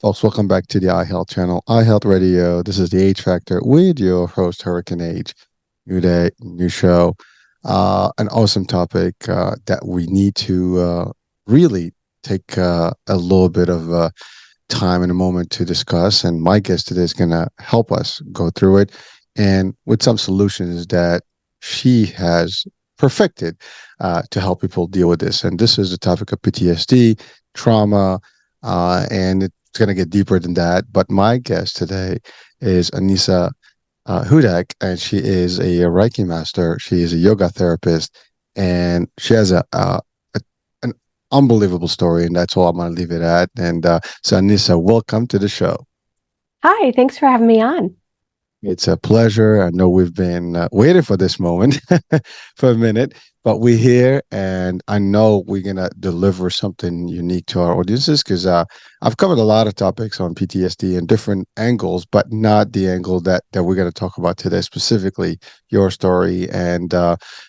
Folks, welcome back to the iHealth channel, iHealth Radio. This is the H Factor with your host, Hurricane H. New day, new show. An awesome topic that we need to really take a little bit of time and a moment to discuss. And my guest today is going to help us go through it and with some solutions that she has perfected to help people deal with this. And this is the topic of PTSD, trauma, and it's going to get deeper than that. But my guest today is Anissa Hudak, and she is a Reiki master. She is a yoga therapist, and she has an unbelievable story, and that's all I'm going to leave it at. And so, Anissa, welcome to the show. Hi, thanks for having me on. It's a pleasure. I know we've been waiting for this moment for a minute, but we're here, and I know we're gonna deliver something unique to our audiences because I've covered a lot of topics on PTSD and different angles, but not the angle that we're gonna talk about today, specifically your story, and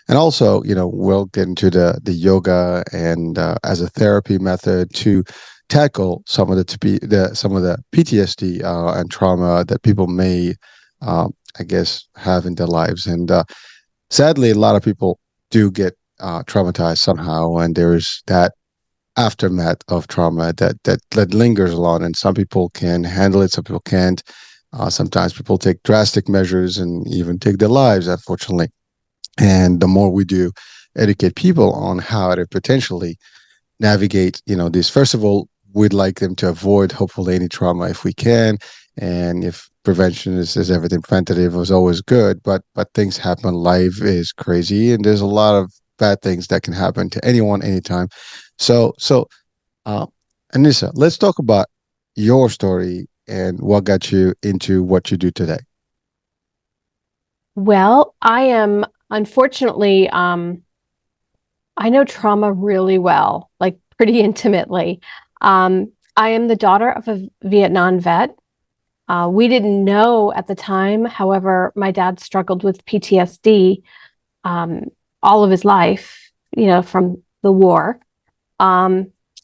also, we'll get into the yoga and as a therapy method to tackle some of the PTSD and trauma that people may I guess, have in their lives. And sadly, a lot of people do get traumatized somehow, and there's that aftermath of trauma that lingers along. And some people can handle it, some people can't. Sometimes people take drastic measures and even take their lives, unfortunately. And the more we do educate people on how to potentially navigate, this, first of all, we'd like them to avoid hopefully any trauma if we can. And if prevention is everything, preventative is always good, but things happen. Life is crazy, and there's a lot of bad things that can happen to anyone, anytime. So, Anissa, let's talk about your story and what got you into what you do today. Well, I am unfortunately, I know trauma really well, like pretty intimately. I am the daughter of a Vietnam vet. We didn't know at the time. However, my dad struggled with PTSD all of his life, from the war. I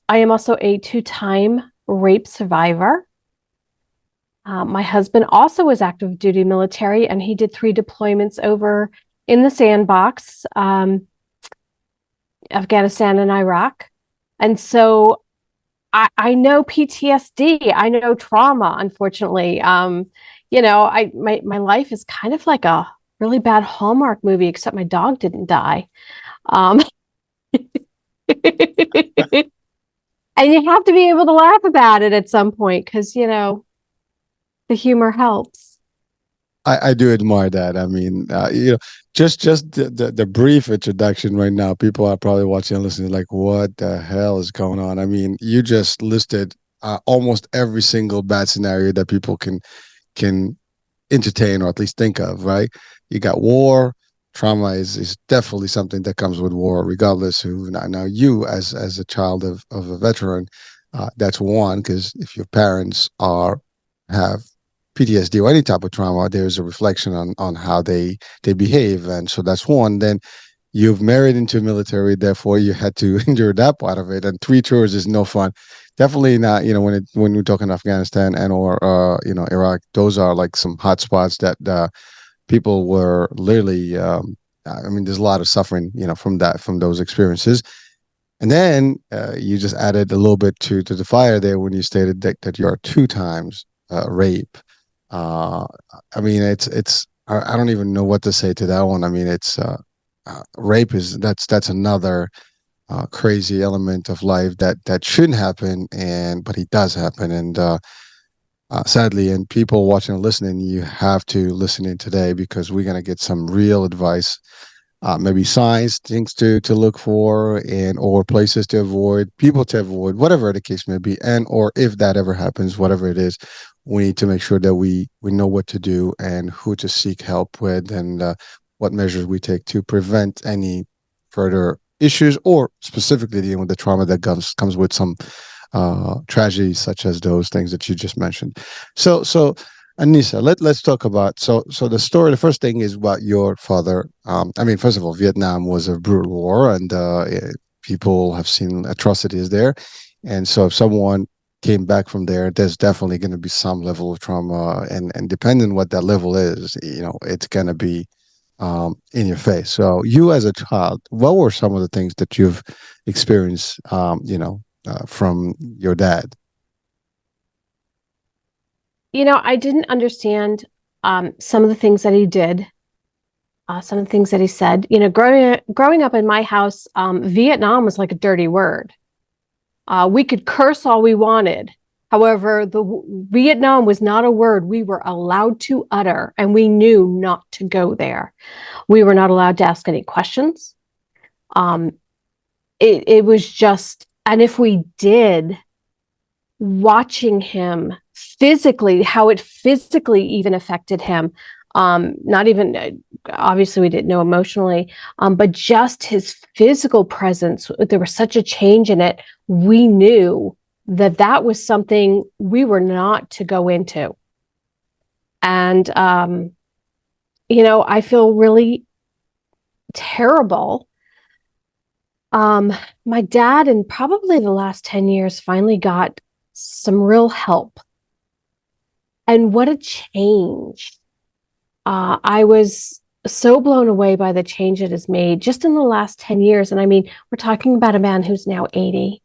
am also a two-time rape survivor. My husband also was active duty military, and he did 3 deployments over in the sandbox, Afghanistan and Iraq. And so I know PTSD. I know trauma, unfortunately. My life is kind of like a really bad Hallmark movie, except my dog didn't die. Um, and you have to be able to laugh about it at some point because, the humor helps. I do admire that. I mean, just the brief introduction right now, people are probably watching and listening like, what the hell is going on? I mean, you just listed almost every single bad scenario that people can entertain or at least think of, right? You got war. Trauma is definitely something that comes with war, regardless who. Now you, as a child of a veteran, that's one, because if your parents have PTSD or any type of trauma, there's a reflection on how they behave, and so that's one. Then you've married into military, therefore you had to endure that part of it, and 3 tours is no fun. Definitely not. When we're talking Afghanistan and or Iraq, those are like some hot spots that people were literally. I mean, there's a lot of suffering, from those experiences. And then you just added a little bit to the fire there when you stated that you are 2 times rape. Uh, I mean, I don't even know what to say to that one. I mean, it's rape that's another crazy element of life that shouldn't happen, and but it does happen, and sadly, and people watching and listening, you have to listen in today because we're gonna get some real advice, maybe signs, things to look for, and or places to avoid, people to avoid, whatever the case may be, and or if that ever happens, whatever it is, we need to make sure that we know what to do and who to seek help with, and what measures we take to prevent any further issues, or specifically dealing with the trauma that comes with some tragedies such as those things that you just mentioned. So Anissa, let's talk about so the story. The first thing is about your father. I mean, first of all, Vietnam was a brutal war, and people have seen atrocities there. And so, if someone came back from there, there's definitely going to be some level of trauma, and depending what that level is, it's going to be in your face. So you as a child, what were some of the things that you've experienced, from your dad? I didn't understand some of the things that he did, some of the things that he said. Growing up in my house, Vietnam was like a dirty word. We could curse all we wanted. However, the Vietnam was not a word we were allowed to utter, and we knew not to go there. We were not allowed to ask any questions. Um, it was just, and if we did, watching him physically, how it physically even affected him. Not even, obviously, we didn't know emotionally, but just his physical presence, there was such a change in it. We knew that that was something we were not to go into. And, I feel really terrible. My dad, in probably the last 10 years, finally got some real help. And what a change. I was so blown away by the change it has made just in the last 10 years. And I mean, we're talking about a man who's now 80.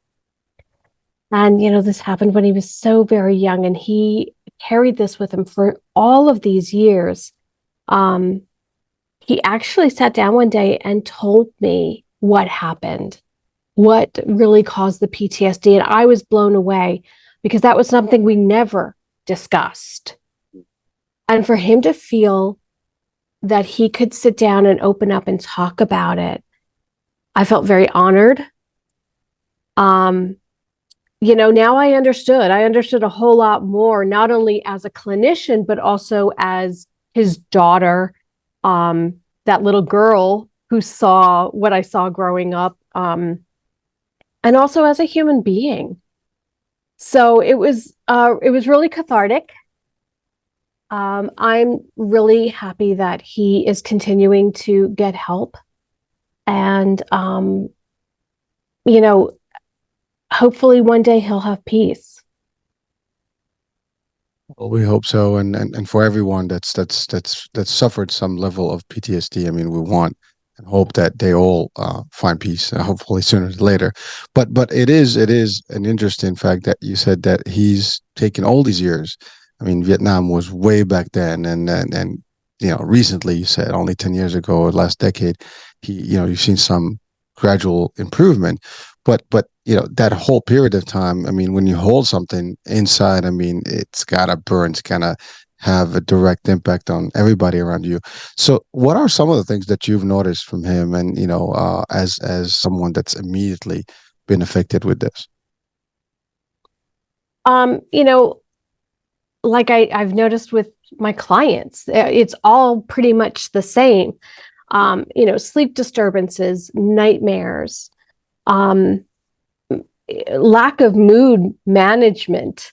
And, this happened when he was so very young, and he carried this with him for all of these years. He actually sat down one day and told me what happened, what really caused the PTSD. And I was blown away because that was something we never discussed. And for him to feel that he could sit down and open up and talk about it, I felt very honored. Now I understood. I understood a whole lot more, not only as a clinician, but also as his daughter, that little girl who saw what I saw growing up, and also as a human being. So it was really cathartic. I'm really happy that he is continuing to get help, and hopefully one day he'll have peace. Well, we hope so, and for everyone that's suffered some level of PTSD, I mean, we want and hope that they all find peace, hopefully sooner or later. But it is an interesting fact that you said that he's taken all these years. I mean, Vietnam was way back then, and recently you said only 10 years ago, or last decade, you've seen some gradual improvement, but that whole period of time, I mean, when you hold something inside, I mean, it's gotta burn, it's gonna have a direct impact on everybody around you. So what are some of the things that you've noticed from him, and as someone that's immediately been affected with this? Um, you know, like I've noticed with my clients, it's all pretty much the same. Sleep disturbances, nightmares, um, lack of mood management.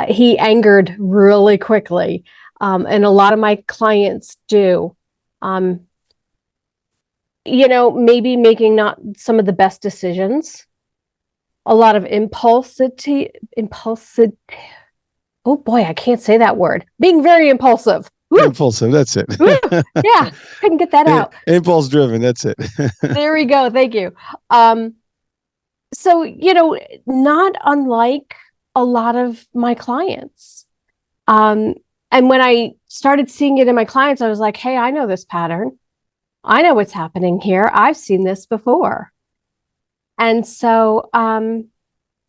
He angered really quickly, and a lot of my clients do. Um, maybe making not some of the best decisions. A lot of impulsive. Oh boy, I can't say that word. Being very impulsive. Woo, Impulsive, that's it. woo, yeah, couldn't get that out. Impulse driven, that's it. There we go. Thank you. So, not unlike a lot of my clients. Um, and when I started seeing it in my clients, I was like, hey, I know this pattern. I know what's happening here. I've seen this before. And so,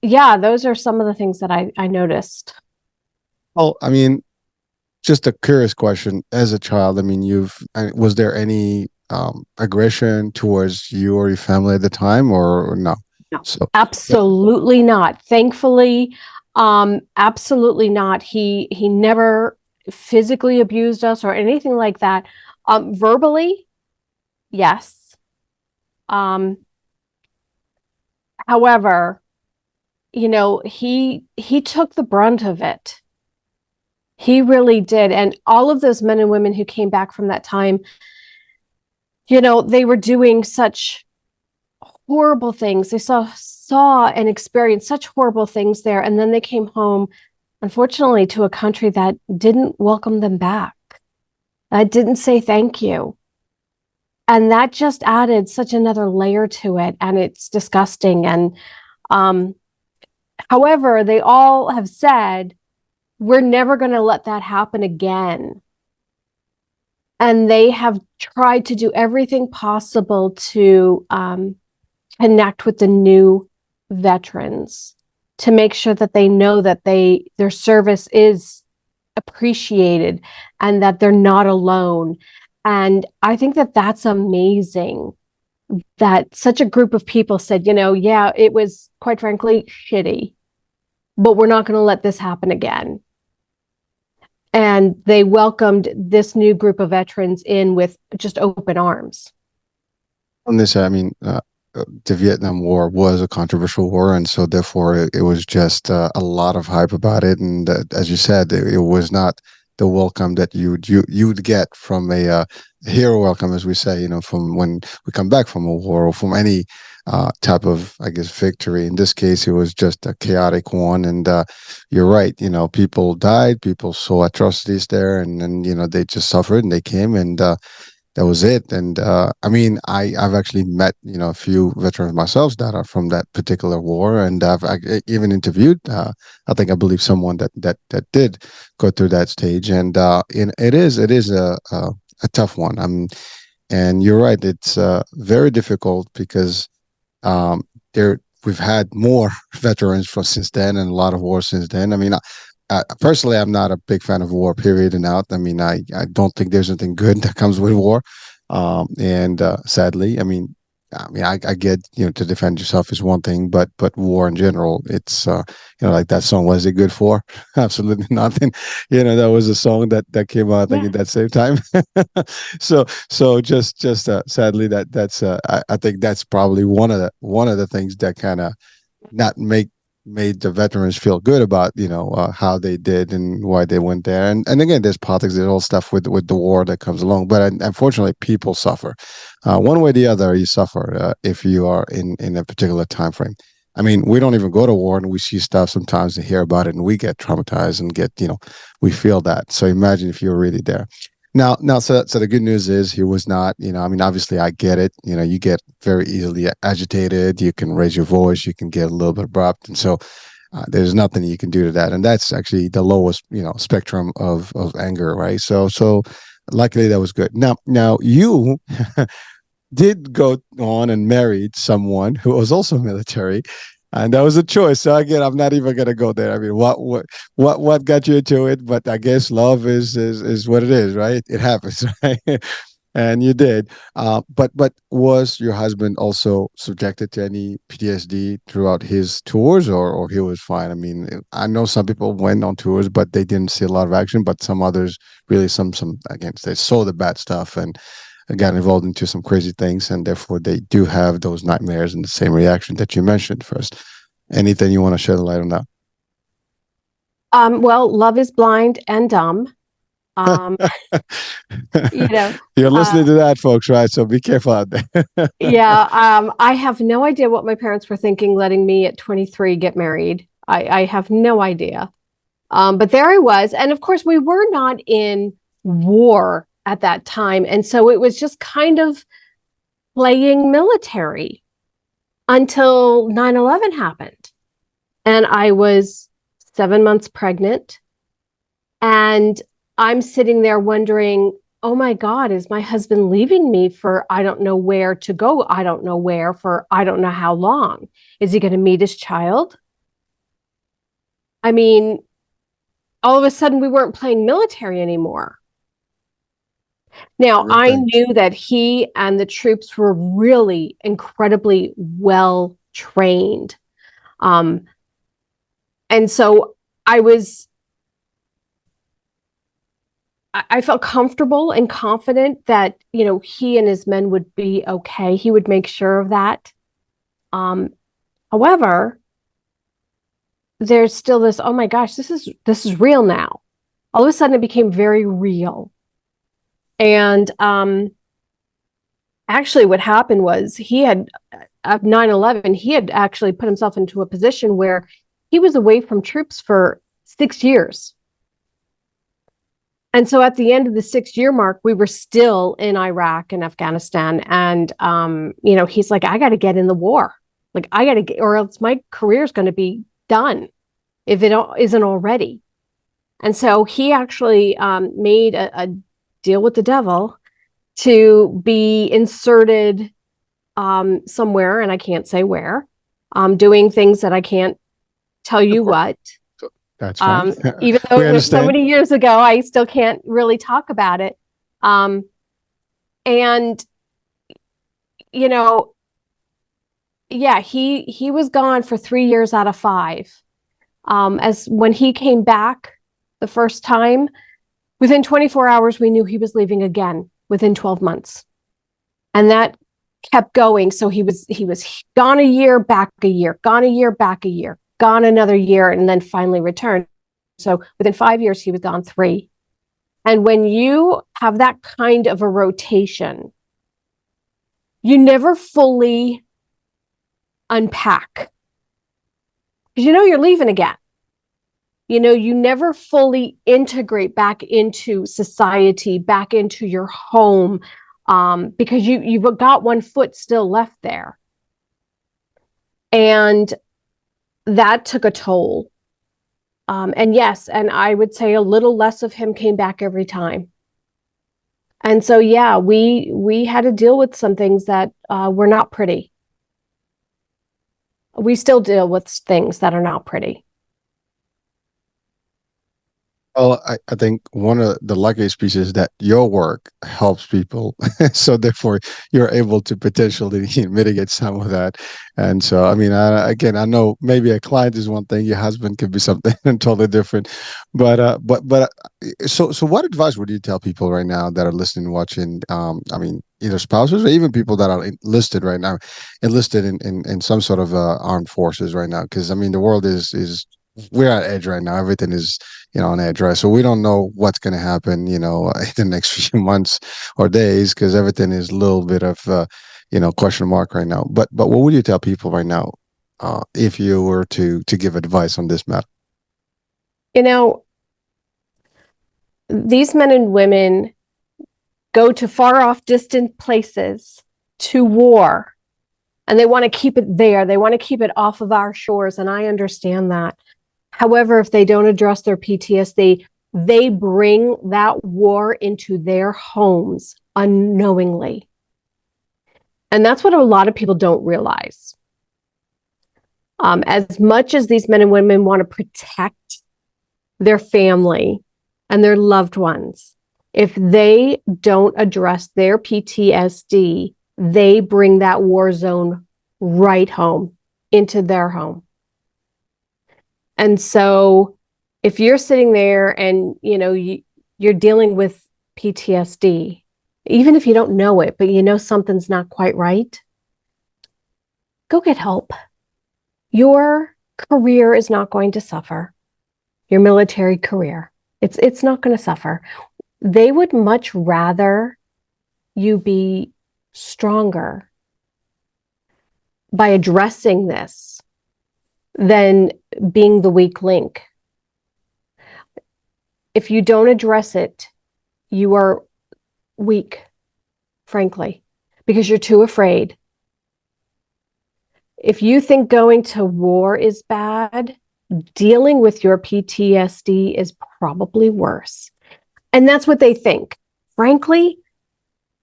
yeah, those are some of the things that I noticed. Well, I mean, just a curious question. As a child, I mean, was there any aggression towards you or your family at the time, or no? No, So, absolutely not. Thankfully, absolutely not. He never physically abused us or anything like that. Verbally, yes. Um, however, he took the brunt of it. He really did. And all of those men and women who came back from that time, they were doing such horrible things. They saw so saw and experienced such horrible things there. And then they came home, unfortunately, to a country that didn't welcome them back, that didn't say thank you. And that just added such another layer to it. And it's disgusting. And um, however, they all have said, we're never going to let that happen again. And they have tried to do everything possible to connect with the new veterans to make sure that they know that their service is appreciated and that they're not alone. And I think that that's amazing that such a group of people said, yeah, it was quite frankly shitty, but we're not going to let this happen again. And they welcomed this new group of veterans in with just open arms. On this, I mean, the Vietnam War was a controversial war, and so therefore it was just a lot of hype about it. And as you said, it was not the welcome that you'd get from a hero welcome, as we say, from when we come back from a war or from any type of, I guess, victory. In this case, it was just a chaotic one, and you're right. People died, people saw atrocities there, and they just suffered, and they came, and that was it. And I mean, I've actually met a few veterans myself that are from that particular war, and I even interviewed. I believe someone that did go through that stage, and it is a tough one. And you're right, it's very difficult because there we've had more veterans from since then, and a lot of wars since then. I mean, personally, I'm not a big fan of war, period and out. I mean, I don't think there's anything good that comes with war. And sadly, I get, to defend yourself is one thing, but war in general, it's, like that song, "Was it good for?" Absolutely nothing. That was a song that came out, I think, Yeah. at that same time. So just sadly, that's I think that's probably one of the things that kind of not made the veterans feel good about how they did and why they went there. And again, there's politics, there's all stuff with the war that comes along, but unfortunately people suffer one way or the other. You suffer if you are in a particular time frame. I mean, we don't even go to war, and we see stuff sometimes and hear about it, and we get traumatized and get, we feel that. So imagine if you were really there. Now, so the good news is he was not, I mean, obviously I get it. You get very easily agitated. You can raise your voice. You can get a little bit abrupt. And so there's nothing you can do to that. And that's actually the lowest, spectrum of anger, right? So luckily that was good. Now you did go on and married someone who was also military, and that was a choice. So again, I'm not even gonna go there. I mean, what got you into it? But I guess love is what it is, right? It happens, right? And you did. But was your husband also subjected to any PTSD throughout his tours, or he was fine? I mean, I know some people went on tours, but they didn't see a lot of action. But some others really, some again, they saw the bad stuff and got involved into some crazy things, and therefore they do have those nightmares and the same reaction that you mentioned first. Anything you want to shed a light on that? Well, love is blind and dumb. Um, you know, You're listening uh, to that, folks, right? So be careful out there. yeah, I have no idea what my parents were thinking letting me at 23 get married. I have no idea. But there I was. And of course, we were not in war at that time. And so it was just kind of playing military until 9/11 happened. And I was 7 months pregnant. And I'm sitting there wondering, oh my God, is my husband leaving me for I don't know where to go? I don't know where for I don't know how long. Is he going to meet his child? I mean, all of a sudden we weren't playing military anymore. Now, I Thanks. knew that he and the troops were really incredibly well trained. Um, and so I was I felt comfortable and confident that, he and his men would be okay. He would make sure of that. Um, However, there's still this, oh my gosh, this is real now. All of a sudden it became very real. And actually what happened was he had of 9/11, he had actually put himself into a position where he was away from troops for 6 years. And so at the end of the 6 year mark, we were still in Iraq and Afghanistan. And, he's like, I got to get in the war. Like, I got to get, or else my career is going to be done if it isn't already. And so he actually made a deal with the devil to be inserted somewhere, and I can't say where, doing things that I can't tell you what. That's fine. Even though We it was so understand. many years ago, I still can't really talk about it. And yeah, he was gone for 3 years out of 5. As when he came back the first time, within 24 hours, we knew he was leaving again within 12 months. And that kept going. So he was gone a year, back a year, gone a year, back a year, gone another year, and then finally returned. So within 5 years, he was gone 3. And when you have that kind of a rotation, you never fully unpack, because you're leaving again. You never fully integrate back into society, back into your home, because you've got one foot still left there. And that took a toll. And yes, and I would say a little less of him came back every time. And so, yeah, we had to deal with some things that were not pretty. We still deal with things that are not pretty. Well, I think one of the luckiest pieces is that your work helps people. So therefore, you're able to potentially mitigate some of that. And so, I mean, again, I know maybe a client is one thing, your husband could be something totally different. So what advice would you tell people right now that are listening, watching? I mean, either spouses or even people that are enlisted right now, enlisted in some sort of armed forces right now. Because I mean, the world is we're at edge right now. Everything is on edge, right? So we don't know what's going to happen, in the next few months or days, because everything is a little bit of, question mark right now. But what would you tell people right now, if you were to give advice on this matter? These men and women go to far off, distant places to war, and they want to keep it there. They want to keep it off of our shores, and I understand that. However, if they don't address their PTSD, they bring that war into their homes unknowingly. And that's what a lot of people don't realize. As much as these men and women want to protect their family and their loved ones, if they don't address their PTSD, they bring that war zone right home into their home. And so if you're sitting there and, you're dealing with PTSD, even if you don't know it, but something's not quite right, go get help. Your career is not going to suffer. Your military career, it's not going to suffer. They would much rather you be stronger by addressing this than being the weak link. If you don't address it, you are weak, frankly, because you're too afraid. If you think going to war is bad, dealing with your PTSD is probably worse. And that's what they think. Frankly,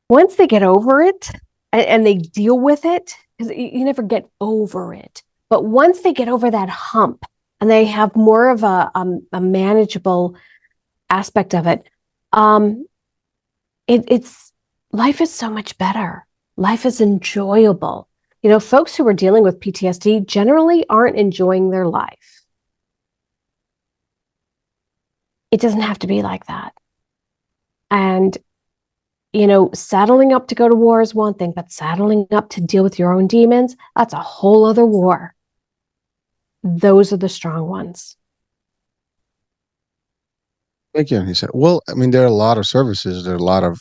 once they get over it and they deal with it, because you never get over it, but once they get over that hump and they have more of a manageable aspect of it, it's life is so much better. Life is enjoyable. Folks who are dealing with PTSD generally aren't enjoying their life. It doesn't have to be like that. And, saddling up to go to war is one thing, but saddling up to deal with your own demons, that's a whole other war. Those are the strong ones. Thank you, Anissa. Well, I mean, there are a lot of services, there are a lot of,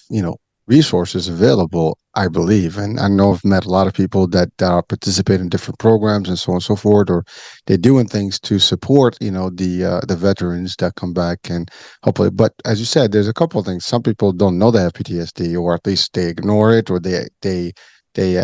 resources available. I believe, and I know I've met a lot of people that participate in different programs and so on and so forth, or they're doing things to support, the veterans that come back and hopefully. But as you said, there's a couple of things. Some people don't know they have PTSD, or at least they ignore it, or they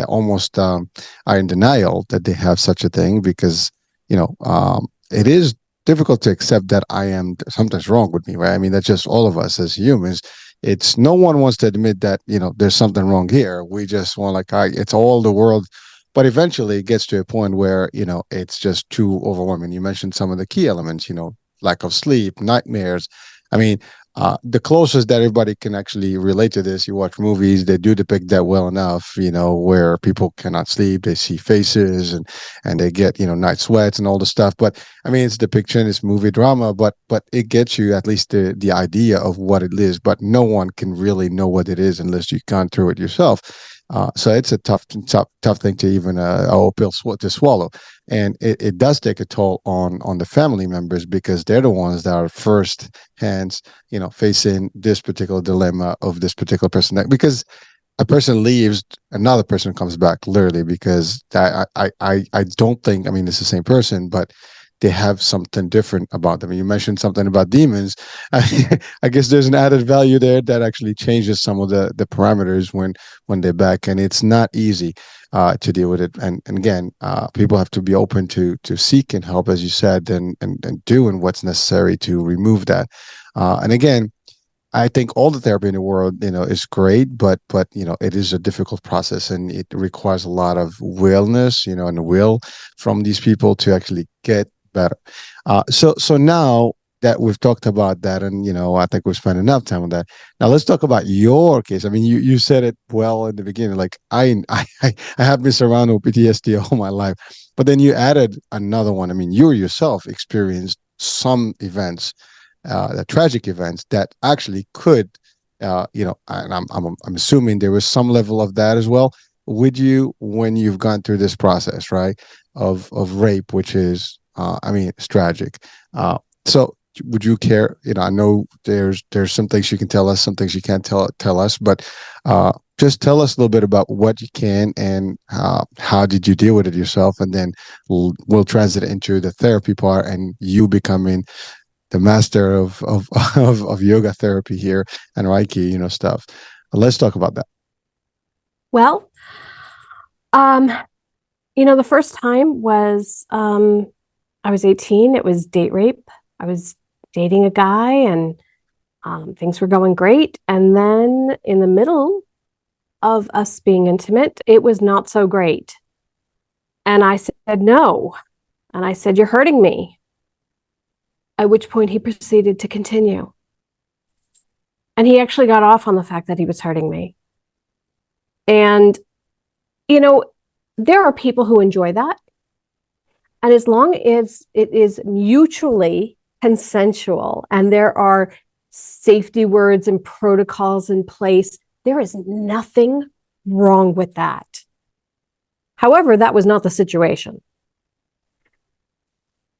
almost are in denial that they have such a thing because it is difficult to accept that I am something's wrong with me, right? I mean, that's just all of us as humans. It's no one wants to admit that there's something wrong here. We just want like it's all the world, but eventually it gets to a point where it's just too overwhelming. You mentioned some of the key elements, lack of sleep, nightmares. I mean, the closest that everybody can actually relate to this, you watch movies, they do depict that well enough, where people cannot sleep, they see faces and they get, night sweats and all the stuff. But I mean, it's depiction, it's movie drama, but it gets you at least the idea of what it is. But no one can really know what it is unless you've gone through it yourself. So it's a tough thing to even a pill to swallow, and it does take a toll on the family members because they're the ones that are first hands, facing this particular dilemma of this particular person. Because a person leaves, another person comes back literally because I don't think, I mean, it's the same person, but they have something different about them. And you mentioned something about demons. I guess there's an added value there that actually changes some of the parameters when they're back, and it's not easy to deal with it. And again, people have to be open to seeking help, as you said, and doing what's necessary to remove that. And again, I think all the therapy in the world, is great, but it is a difficult process, and it requires a lot of willness, and will from these people to actually get better. So now that we've talked about that, and I think we've spent enough time on that. Now let's talk about your case. I mean, you said it well in the beginning. Like I have been surrounded with PTSD all my life, but then you added another one. I mean, you yourself experienced some events, the tragic events that actually could, and I'm assuming there was some level of that as well with you when you've gone through this process, right? Of rape, which is, I mean, it's tragic. So would you care? I know there's some things you can tell us, some things you can't tell us, but just tell us a little bit about what you can and how did you deal with it yourself, and then we'll transit into the therapy part and you becoming the master of yoga therapy here and Reiki, stuff. Let's talk about that. Well, the first time was I was 18. It was date rape. I was dating a guy and things were going great. And then in the middle of us being intimate, it was not so great. And I said, no. And I said, you're hurting me. At which point he proceeded to continue. And he actually got off on the fact that he was hurting me. And, there are people who enjoy that. And as long as it is mutually consensual and there are safety words and protocols in place, there is nothing wrong with that. However, that was not the situation.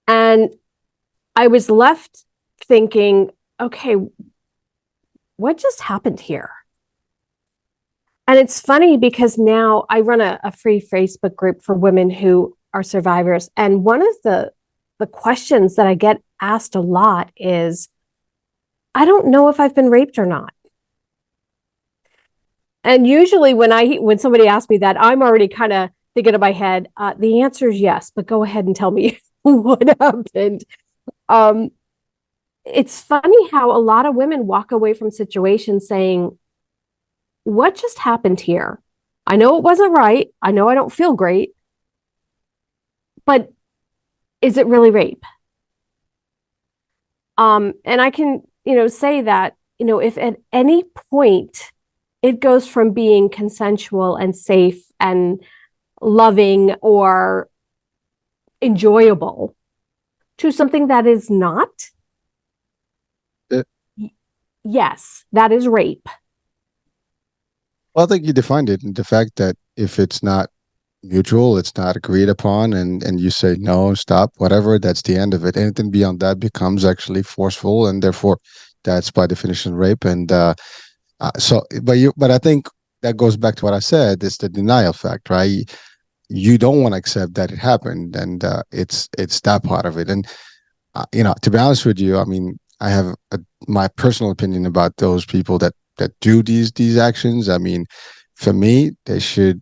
And I was left thinking, okay, what just happened here? And it's funny because now I run a free Facebook group for women who are survivors. And one of the questions that I get asked a lot is, I don't know if I've been raped or not. And usually when somebody asks me that, I'm already kind of thinking in my head, the answer is yes, but go ahead and tell me what happened. It's funny how a lot of women walk away from situations saying, what just happened here? I know it wasn't right. I know I don't feel great, but is it really rape? And I can, say that, if at any point it goes from being consensual and safe and loving or enjoyable to something that is not, yes, that is rape. Well, I think you defined it. The fact that if it's not mutual, it's not agreed upon, and you say no, stop, whatever, that's the end of it. Anything beyond that becomes actually forceful, and therefore, that's by definition rape. And but I think that goes back to what I said. It's the denial fact, right? You don't want to accept that it happened, and it's that part of it. And to be honest with you, I mean, I have my personal opinion about those people that do these actions. I mean, for me, they should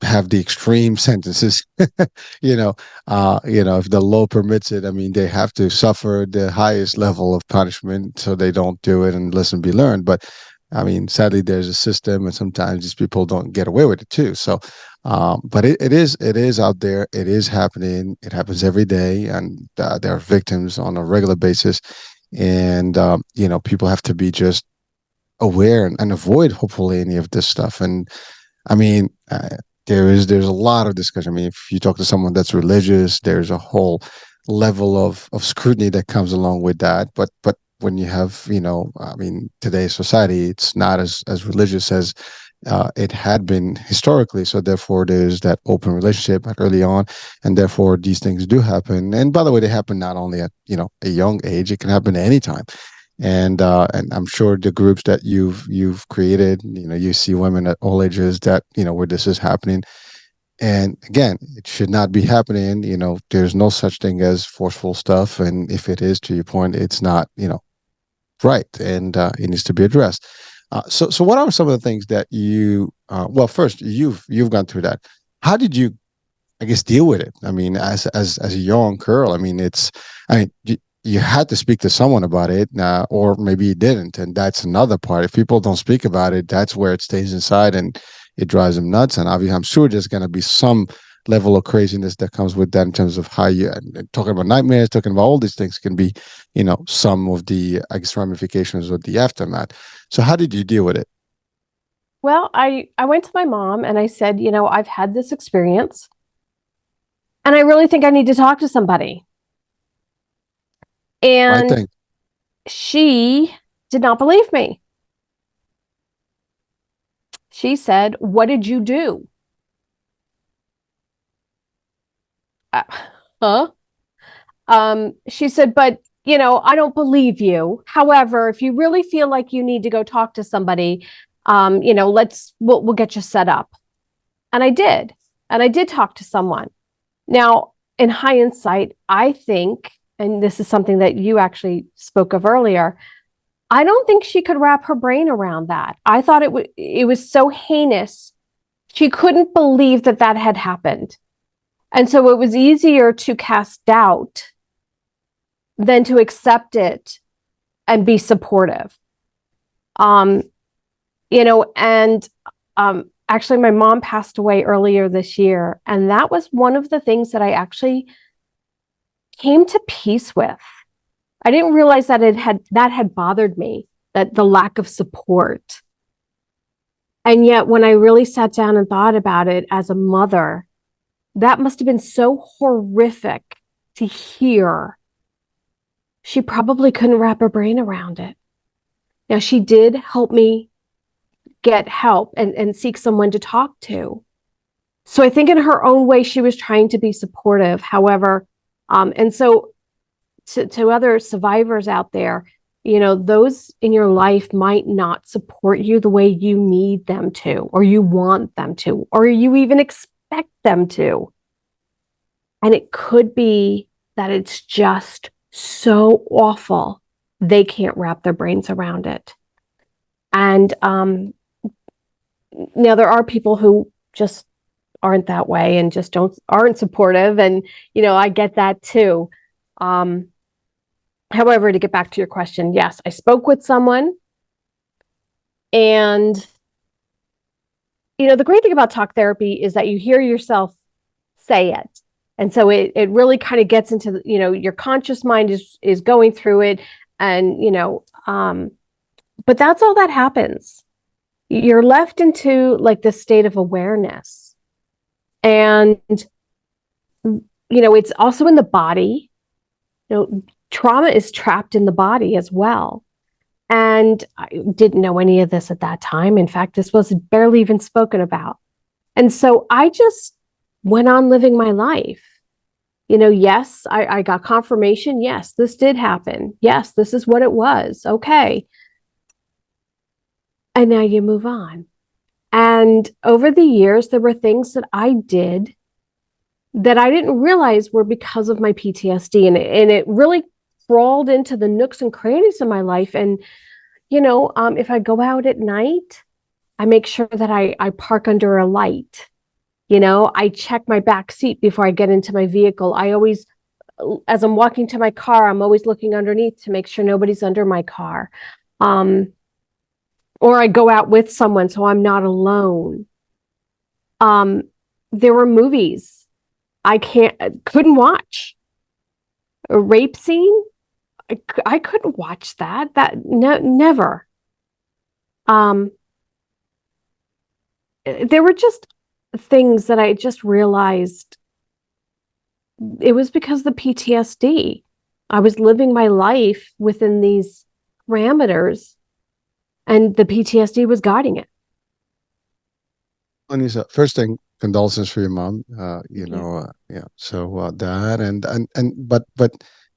have the extreme sentences. you know, if the law permits it, I mean, they have to suffer the highest level of punishment so they don't do it and lesson be learned. But I mean, sadly, there's a system, and sometimes these people don't get away with it too. So, but it is out there. It is happening. It happens every day, and there are victims on a regular basis. And people have to be just aware and avoid hopefully any of this stuff. And I mean, there's a lot of discussion. I mean, if you talk to someone that's religious, there's a whole level of scrutiny that comes along with that. But when you have, I mean, today's society, it's not as religious as it had been historically. So therefore, there's that open relationship early on, and therefore these things do happen. And by the way, they happen not only at a young age; it can happen at any time. And I'm sure the groups that you've created, you see women at all ages that where this is happening. And again, it should not be happening. There's no such thing as forceful stuff, and if it is, to your point, it's not right, and it needs to be addressed. So what are some of the things that you? Well, first, you've gone through that. How did you, I guess, deal with it? I mean, as a young girl, I mean, I mean, you had to speak to someone about it, or maybe you didn't, and that's another part. If people don't speak about it, that's where it stays inside and it drives them nuts. And obviously, I'm sure there's going to be some level of craziness that comes with that in terms of how you and talking about nightmares, talking about all these things can be, some of the, I guess, ramifications of the aftermath. So, how did you deal with it? Well, I went to my mom and I said, I've had this experience and I really think I need to talk to somebody. Right And thing. she did not believe me. She said, "What did you do?" Uh, huh? She said, "But, I don't believe you. However, if you really feel like you need to go talk to somebody, we'll get you set up." And I did. And I did talk to someone. Now, in hindsight, I think, and this is something that you actually spoke of earlier, I don't think she could wrap her brain around that. I thought it was so heinous. She couldn't believe that that had happened. And so it was easier to cast doubt than to accept it and be supportive. Um, and actually my mom passed away earlier this year, and that was one of the things that I actually came to peace with. I didn't realize that that had bothered me, that the lack of support. And yet when I really sat down and thought about it as a mother, that must have been so horrific to hear. She probably couldn't wrap her brain around it. Now, she did help me get help and seek someone to talk to. So I think in her own way, she was trying to be supportive. However, and so to other survivors out there, those in your life might not support you the way you need them to, or you want them to, or you even expect them to. And it could be that it's just so awful, they can't wrap their brains around it. And now there are people who just aren't that way and just aren't supportive. And, I get that too. However, to get back to your question, yes, I spoke with someone. And, the great thing about talk therapy is that you hear yourself say it. And so it really kind of gets into, your conscious mind is going through it. And, but that's all that happens. You're left into like this state of awareness. And, it's also in the body. Trauma is trapped in the body as well. And I didn't know any of this at that time. In fact, this was barely even spoken about. And so I just went on living my life. Yes, I got confirmation. Yes, this did happen. Yes, this is what it was. Okay. And now you move on. And over the years, there were things that I did that I didn't realize were because of my PTSD. And it really crawled into the nooks and crannies of my life. And, if I go out at night, I make sure that I park under a light. I check my back seat before I get into my vehicle. I always, as I'm walking to my car, I'm always looking underneath to make sure nobody's under my car. Um, or I go out with someone so I'm not alone. Um, there were movies couldn't watch. A rape scene, I couldn't watch that. Never. Um, there were just things that I just realized it was because of the PTSD. I was living my life within these parameters, and the PTSD was guiding it. Anissa, first thing, condolences for your mom. Thank you. Yeah. So that but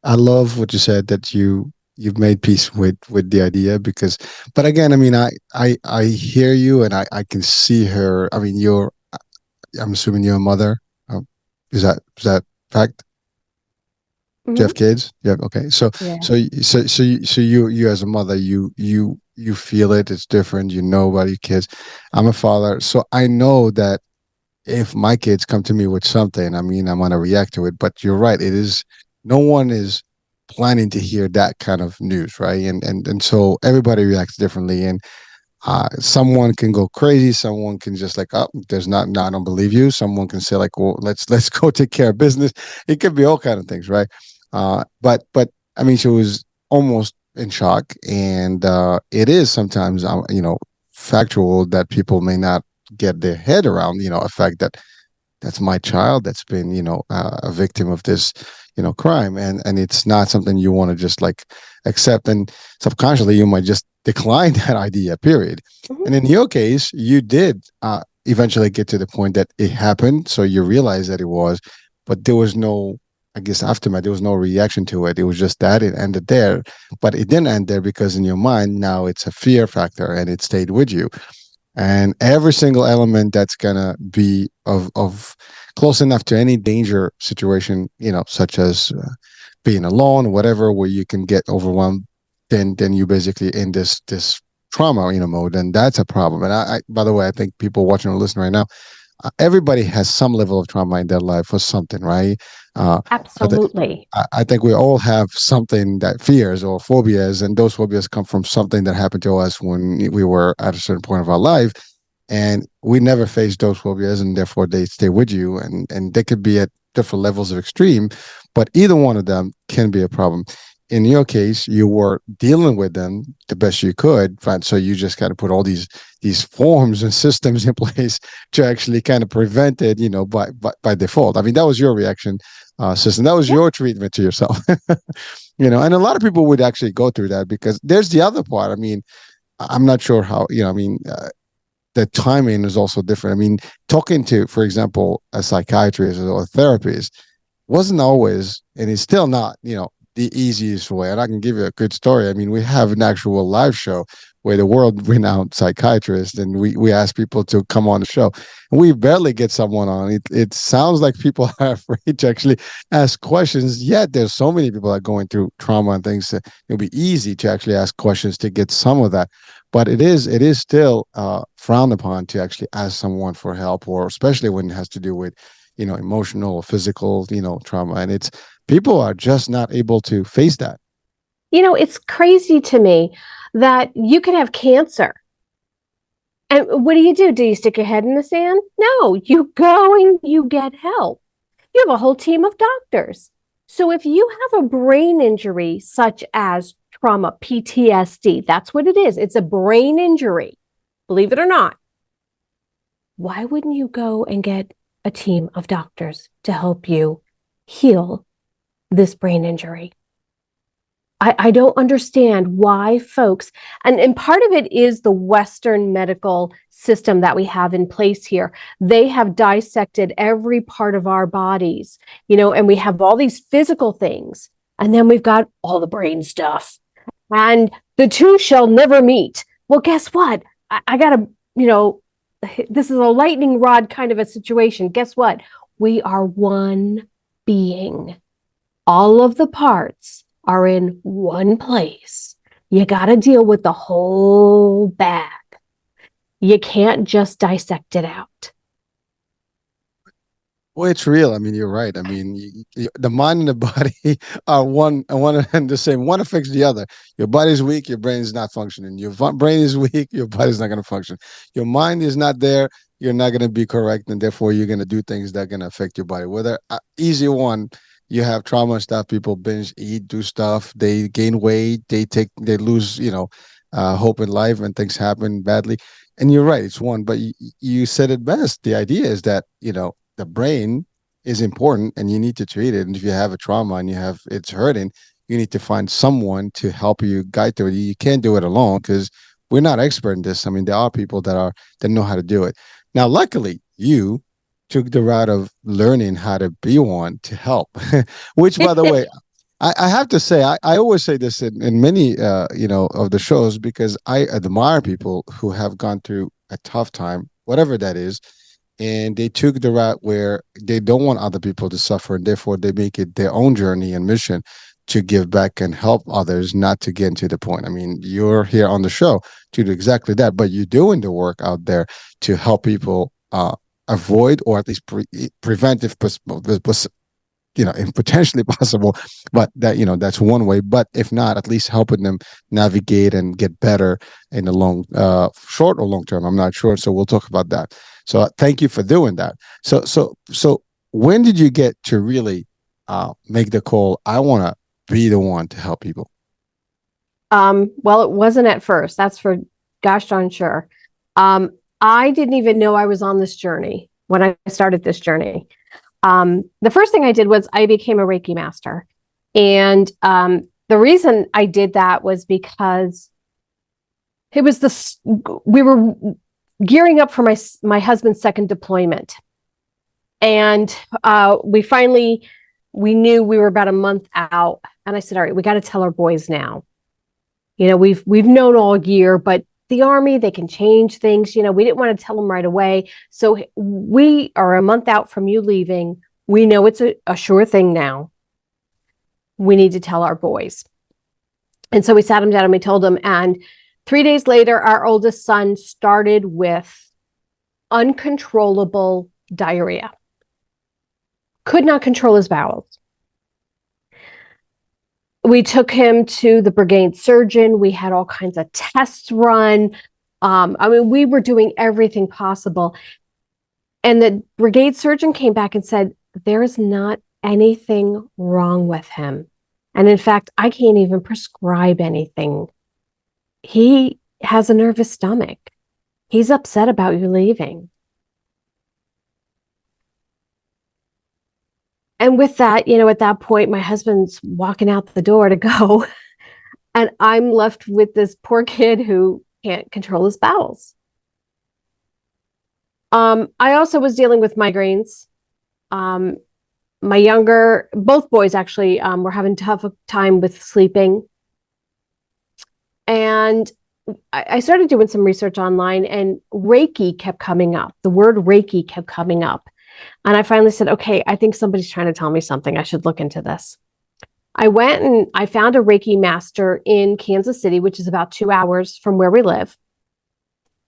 I love what you said that you've made peace with the idea because, but again, I mean, I hear you and I can see her. I mean, I'm assuming you're a mother. Um, is that fact? Do you have Mm-hmm. kids? Yeah. Okay. So Yeah. you as a mother, you feel it. It's different. You know about your kids. I'm a father, so I know that if my kids come to me with something, I mean, I'm gonna react to it. But you're right. It is no one is planning to hear that kind of news, right? And so everybody reacts differently, and someone can go crazy. Someone can just like, oh, there's not, no, I don't believe you. Someone can say like, well, let's go take care of business. It could be all kind of things, right? But I mean, she was almost in shock, and it is sometimes, factual that people may not get their head around. A fact that that's my child that's been a victim of this crime, and it's not something you want to just like accept, and subconsciously you might just decline that idea, period. Mm-hmm. And in your case you did eventually get to the point that it happened, so you realized that it was, but there was no, I guess, aftermath. There was no reaction to it. It was just that it ended there. But it didn't end there because in your mind now it's a fear factor and it stayed with you, and every single element that's gonna be of close enough to any danger situation, such as being alone, whatever, where you can get overwhelmed, then you basically in this trauma, mode, and that's a problem. And by the way, I think people watching or listening right now, everybody has some level of trauma in their life for something, right? I, th- Absolutely. I think we all have something that fears or phobias, and those phobias come from something that happened to us when we were at a certain point of our life, and we never face those phobias, and therefore they stay with you, and they could be at different levels of extreme, but either one of them can be a problem. In your case, you were dealing with them the best you could, right? So you just got to put all these forms and systems in place to actually kind of prevent it, by default. I mean, that was your reaction system. That was Yeah. your treatment to yourself. And a lot of people would actually go through that because there's the other part. I mean, I'm not sure how, I mean, the timing is also different. I mean, talking to, for example, a psychiatrist or a therapist wasn't always, and it's still not, the easiest way. And I can give you a good story. I mean, we have an actual live show where the world renowned psychiatrist, and we ask people to come on the show. And we barely get someone on. It sounds like people are afraid to actually ask questions, yet there's so many people that are going through trauma and things that it'll be easy to actually ask questions to get some of that. But it is still frowned upon to actually ask someone for help, or especially when it has to do with emotional or physical trauma, and it's people are just not able to face that. It's crazy to me that you could have cancer. And what do? Do you stick your head in the sand? No, you go and you get help. You have a whole team of doctors. So if you have a brain injury, such as trauma, PTSD, that's what it is. It's a brain injury, believe it or not. Why wouldn't you go and get a team of doctors to help you heal this brain injury? I don't understand why folks, and part of it is the Western medical system that we have in place here. They have dissected every part of our bodies, and we have all these physical things, and then we've got all the brain stuff, and the two shall never meet. Well, guess what? I got to, this is a lightning rod kind of a situation. Guess what? We are one being. All of the parts are in one place. You got to deal with the whole bag. You can't just dissect it out. Well, it's real. I mean, you're right. I mean, the mind and the body are one and the same. One affects the other. Your body's weak, your brain is not functioning. Your brain is weak, your body's not going to function. Your mind is not there, you're not going to be correct, and therefore you're going to do things that are going to affect your body. Whether easy one, you have trauma and stuff. People binge eat, do stuff. They gain weight. They lose, hope in life, and things happen badly. And you're right, it's one. But you said it best. The idea is that the brain is important and you need to treat it. And if you have a trauma and it's hurting, you need to find someone to help you guide through it. You can't do it alone because we're not expert in this. I mean, there are people that know how to do it. Now, luckily, you took the route of learning how to be one to help, which, by the way, I have to say, I always say this in many, of the shows because I admire people who have gone through a tough time, whatever that is, and they took the route where they don't want other people to suffer, and therefore they make it their own journey and mission to give back and help others, not to get to the point. I mean, you're here on the show to do exactly that, but you're doing the work out there to help people avoid or at least prevent if and potentially possible, but that's one way. But if not, at least helping them navigate and get better in the short or long term. I'm not sure, so we'll talk about that. So thank you for doing that. So when did you get to really make the call? I want to be the one to help people. Well, it wasn't at first. That's for gosh darn sure. I didn't even know I was on this journey when I started this journey. The first thing I did was I became a Reiki master. And the reason I did that was because it was we were gearing up for my husband's second deployment. And we knew we were about a month out. And I said, all right, we got to tell our boys now. We've known all year, but the Army, they can change things. We didn't want to tell them right away. So we are a month out from you leaving. We know it's a sure thing now. We need to tell our boys. And so we sat them down and we told them. And 3 days later, our oldest son started with uncontrollable diarrhea. Could not control his bowels. We took him to the brigade surgeon. We had all kinds of tests run. We were doing everything possible. And the brigade surgeon came back and said, there is not anything wrong with him. And in fact, I can't even prescribe anything. He has a nervous stomach. He's upset about you leaving. And with that, at that point, my husband's walking out the door to go. And I'm left with this poor kid who can't control his bowels. I also was dealing with migraines. Both boys actually were having a tough time with sleeping. And I started doing some research online, and Reiki kept coming up. The word Reiki kept coming up. And I finally said, okay, I think somebody's trying to tell me something. I should look into this. I went and I found a Reiki master in Kansas City, which is about 2 hours from where we live.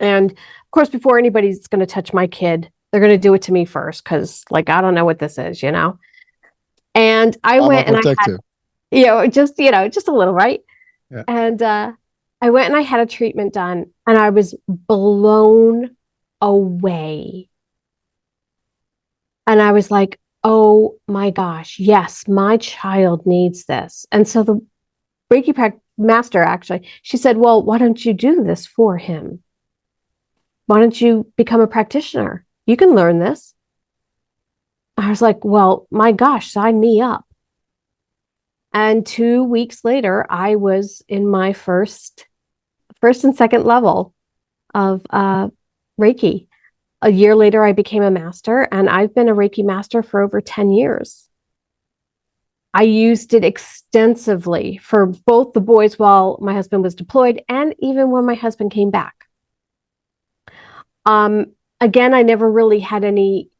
And of course, before anybody's going to touch my kid, they're going to do it to me first because, I don't know what this is, And I went and I had, just a little, right? Yeah. And I went and I had a treatment done, and I was blown away. And I was like, oh my gosh, yes, my child needs this. And so the Reiki master, actually, she said, well, why don't you do this for him? Why don't you become a practitioner? You can learn this. I was like, well, my gosh, sign me up. And 2 weeks later, I was in my first and second level of Reiki. A year later, I became a master, and I've been a Reiki master for over 10 years. I used it extensively for both the boys while my husband was deployed and even when my husband came back. again, I never really had any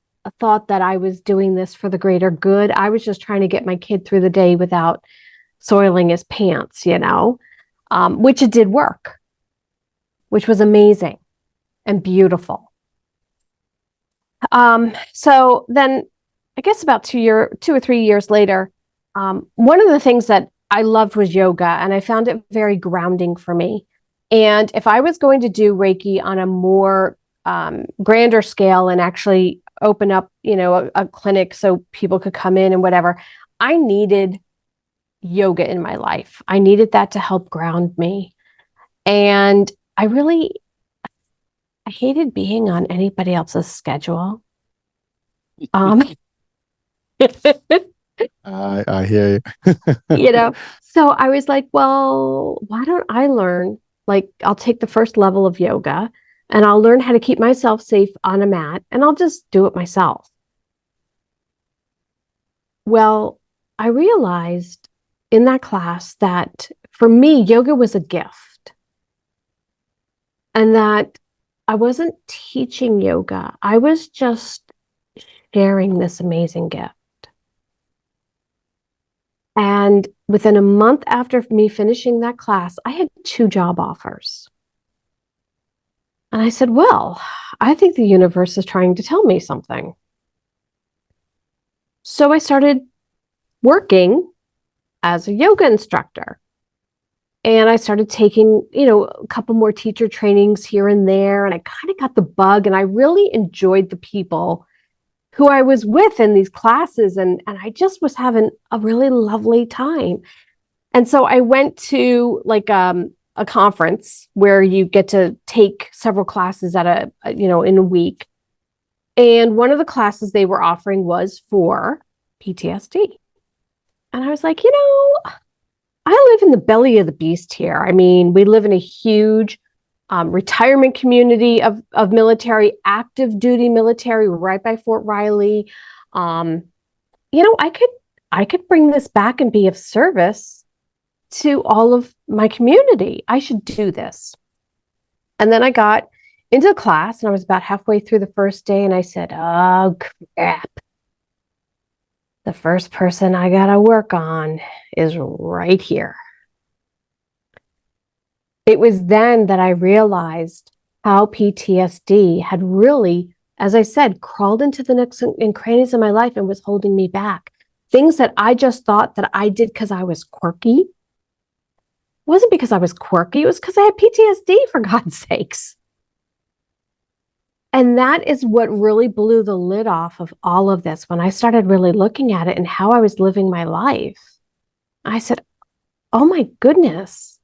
thought that I was doing this for the greater good. I was just trying to get my kid through the day without soiling his pants, which it did work, which was amazing and beautiful. So then I guess about 2 or 3 years later, one of the things that I loved was yoga, and I found it very grounding for me. And if I was going to do Reiki on a more grander scale and actually open up, a clinic so people could come in and whatever, I needed yoga in my life. I needed that to help ground me. And I hated being on anybody else's schedule. Um, I hear you. so I was like, well, why don't I learn? Like, I'll take the first level of yoga and I'll learn how to keep myself safe on a mat and I'll just do it myself. Well, I realized in that class that for me, yoga was a gift and that I wasn't teaching yoga. I was just sharing this amazing gift. And within a month after me finishing that class, I had 2 job offers. And I said, well, I think the universe is trying to tell me something. So I started working as a yoga instructor. And I started taking, a couple more teacher trainings here and there. And I kind of got the bug and I really enjoyed the people who I was with in these classes. And I just was having a really lovely time. And so I went to like a conference where you get to take several classes at in a week. And one of the classes they were offering was for PTSD. And I was like, I live in the belly of the beast here. I mean, we live in a huge retirement community of military, active duty military, right by Fort Riley. I could bring this back and be of service to all of my community. I should do this. And then I got into the class and I was about halfway through the first day and I said, oh, crap. The first person I got to work on is right here. It was then that I realized how PTSD had really, as I said, crawled into the nooks and crannies of my life and was holding me back. Things that I just thought that I did because I was quirky. It wasn't because I was quirky. It was because I had PTSD, for God's sakes. And that is what really blew the lid off of all of this when I started really looking at it and how I was living my life. I said, oh my goodness,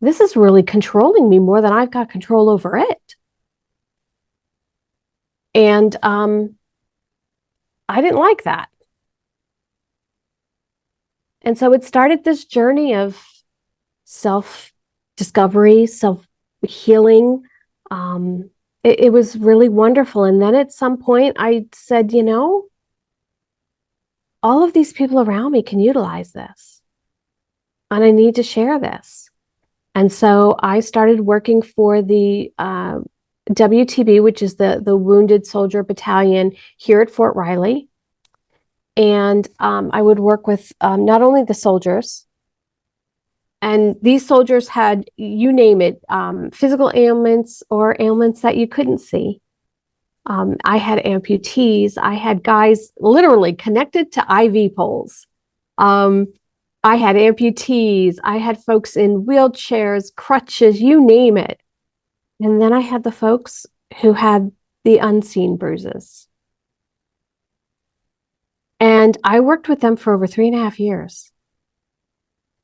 this is really controlling me more than I've got control over it. And I didn't like that. And so it started this journey of self-discovery, self-healing. It was really wonderful. And then at some point I said, all of these people around me can utilize this. And I need to share this. And so I started working for the WTB, which is the Wounded Soldier Battalion here at Fort Riley. And I would work with not only the soldiers, and these soldiers had, you name it, physical ailments or ailments that you couldn't see. I had amputees. I had guys literally connected to IV poles. I had amputees. I had folks in wheelchairs, crutches, you name it. And then I had the folks who had the unseen bruises. And I worked with them for over 3.5 years.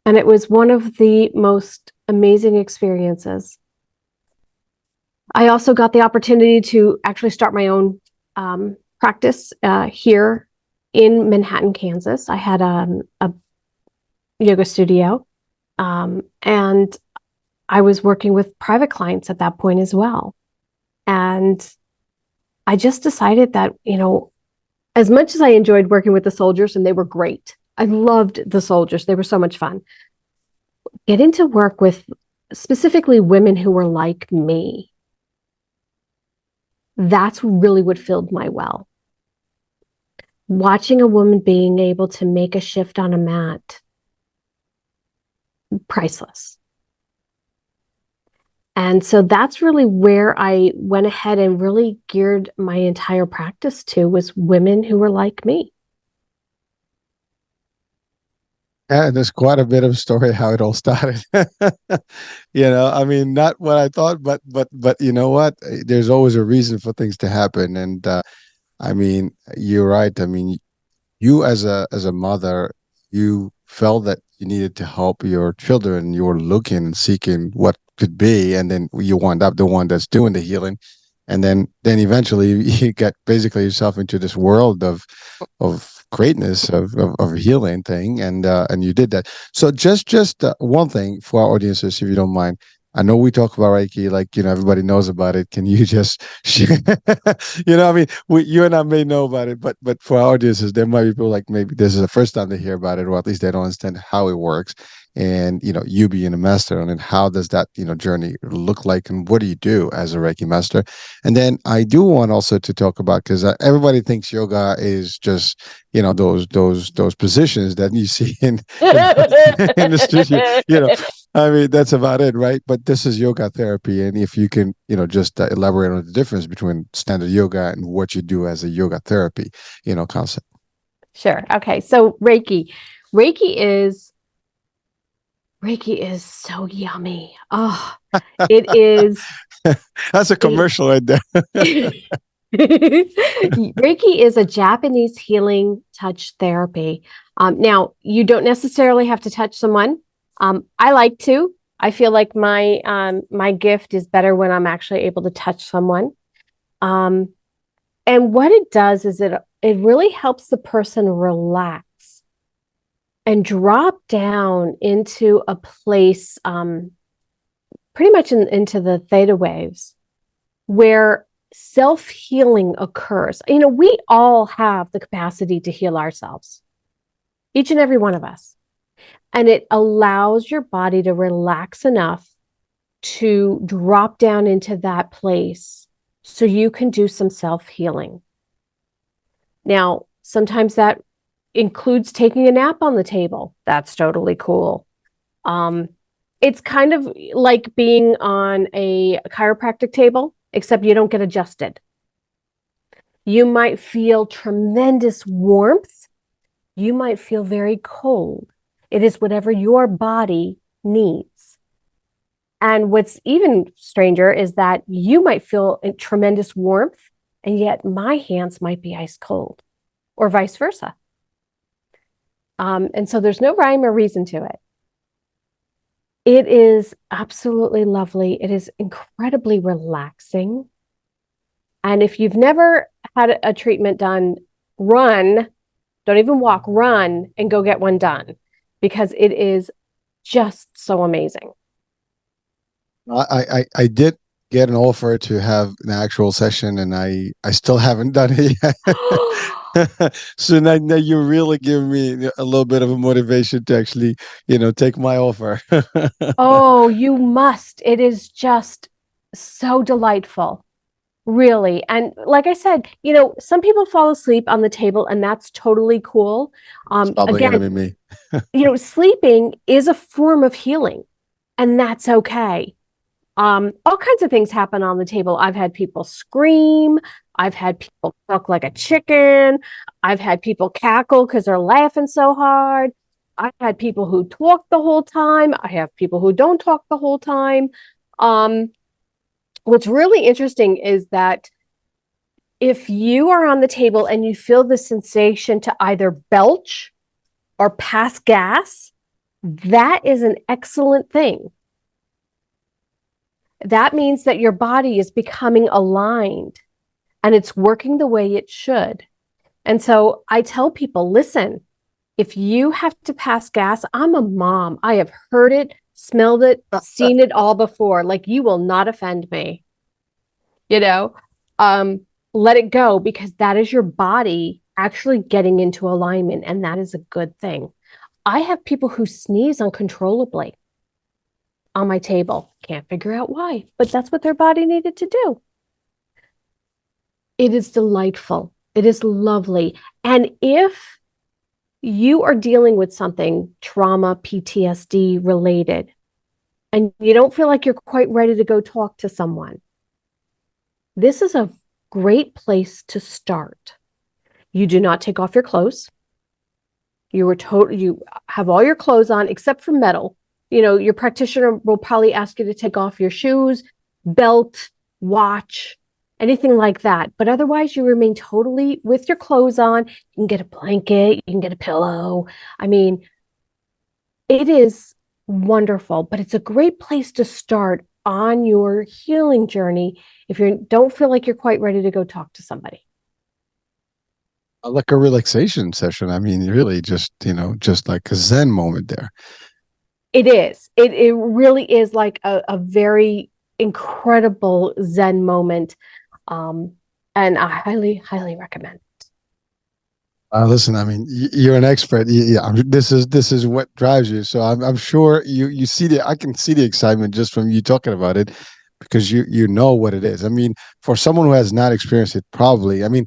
And it was one of the most amazing experiences. I also got the opportunity to actually start my own practice here in Manhattan, Kansas. I had a yoga studio, and I was working with private clients at that point as well. And I just decided that, as much as I enjoyed working with the soldiers, and they were great, I loved the soldiers. They were so much fun. Getting to work with specifically women who were like me That's really what filled my well. Watching a woman being able to make a shift on a mat, priceless. And so that's really where I went ahead and really geared my entire practice to, was women who were like me. Yeah, there's quite a bit of story how it all started. I mean, not what I thought, but you know what? There's always a reason for things to happen, and I mean, you're right. I mean, you as a mother, you felt that you needed to help your children. You were looking and seeking what could be, and then you wound up the one that's doing the healing, and then eventually you get basically yourself into this world of greatness of healing thing, and you did that. So just one thing for our audiences, if you don't mind. I know we talk about Reiki, like, everybody knows about it. Can you just share? I mean, you and I may know about it, but for our audiences, there might be people like maybe this is the first time they hear about it, or at least they don't understand how it works. And you being a master on it, how does that journey look like, and what do you do as a Reiki master? And then I do want also to talk about, because everybody thinks yoga is just those positions that you see in in the studio. I mean, that's about it, right? But this is yoga therapy, and if you can, just elaborate on the difference between standard yoga and what you do as a yoga therapy, concept. Sure. Okay. So Reiki is Reiki is so yummy. Oh, it is That's a a commercial right there. Reiki is a Japanese healing touch therapy. Now, you don't necessarily have to touch someone. I like to. I feel like my gift is better when I'm actually able to touch someone. Um, and what it does is it really helps the person relax and drop down into a place, pretty much into the theta waves, where self-healing occurs. We all have the capacity to heal ourselves, each and every one of us. And it allows your body to relax enough to drop down into that place so you can do some self-healing. Now, sometimes that includes taking a nap on the table. That's totally cool. Um, it's kind of like being on a chiropractic table, except you don't get adjusted. You might feel tremendous warmth. You might feel very cold. It is whatever your body needs. And what's even stranger is that you might feel a tremendous warmth, and yet my hands might be ice cold, or vice versa. And so there's no rhyme or reason to it. It is absolutely lovely. It is incredibly relaxing. And if you've never had a treatment done, run, don't even walk, run and go get one done, because it is just so amazing. I did get an offer to have an actual session, and I still haven't done it yet. So now you really give me a little bit of a motivation to actually, take my offer. Oh, you must. It is just so delightful, really. And like I said, some people fall asleep on the table, and that's totally cool. It's probably gonna Again, be me. sleeping is a form of healing, and that's okay. All kinds of things happen on the table. I've had people scream. I've had people talk like a chicken. I've had people cackle because they're laughing so hard. I've had people who talk the whole time. I have people who don't talk the whole time. Um, what's really interesting is that if you are on the table and you feel the sensation to either belch or pass gas, that is an excellent thing. That means that your body is becoming aligned and it's working the way it should. And so I tell people, listen, if you have to pass gas, I'm a mom. I have heard it, smelled it, seen it all before. Like, you will not offend me. You know, let it go, because that is your body actually getting into alignment, and that is a good thing. I have people who sneeze uncontrollably on my table. Can't figure out why, but that's what their body needed to do. It is delightful. It is lovely. And if you are dealing with something trauma, PTSD related, and you don't feel like you're quite ready to go talk to someone, this is a great place to start. You do not take off your clothes. You have all your clothes on except for metal. Your practitioner will probably ask you to take off your shoes, belt, watch, anything like that. But otherwise, you remain totally with your clothes on. You can get a blanket, you can get a pillow. I mean, it is wonderful, but it's a great place to start on your healing journey if you don't feel like you're quite ready to go talk to somebody. Like a relaxation session. I mean, really just, just like a Zen moment there. It is. It really is like a very incredible Zen moment. Um, and I highly, highly recommend. Listen, I mean, you're an expert. Yeah, this is what drives you. So I'm sure you see I can see the excitement just from you talking about it, because you know what it is. I mean, for someone who has not experienced it, probably. I mean,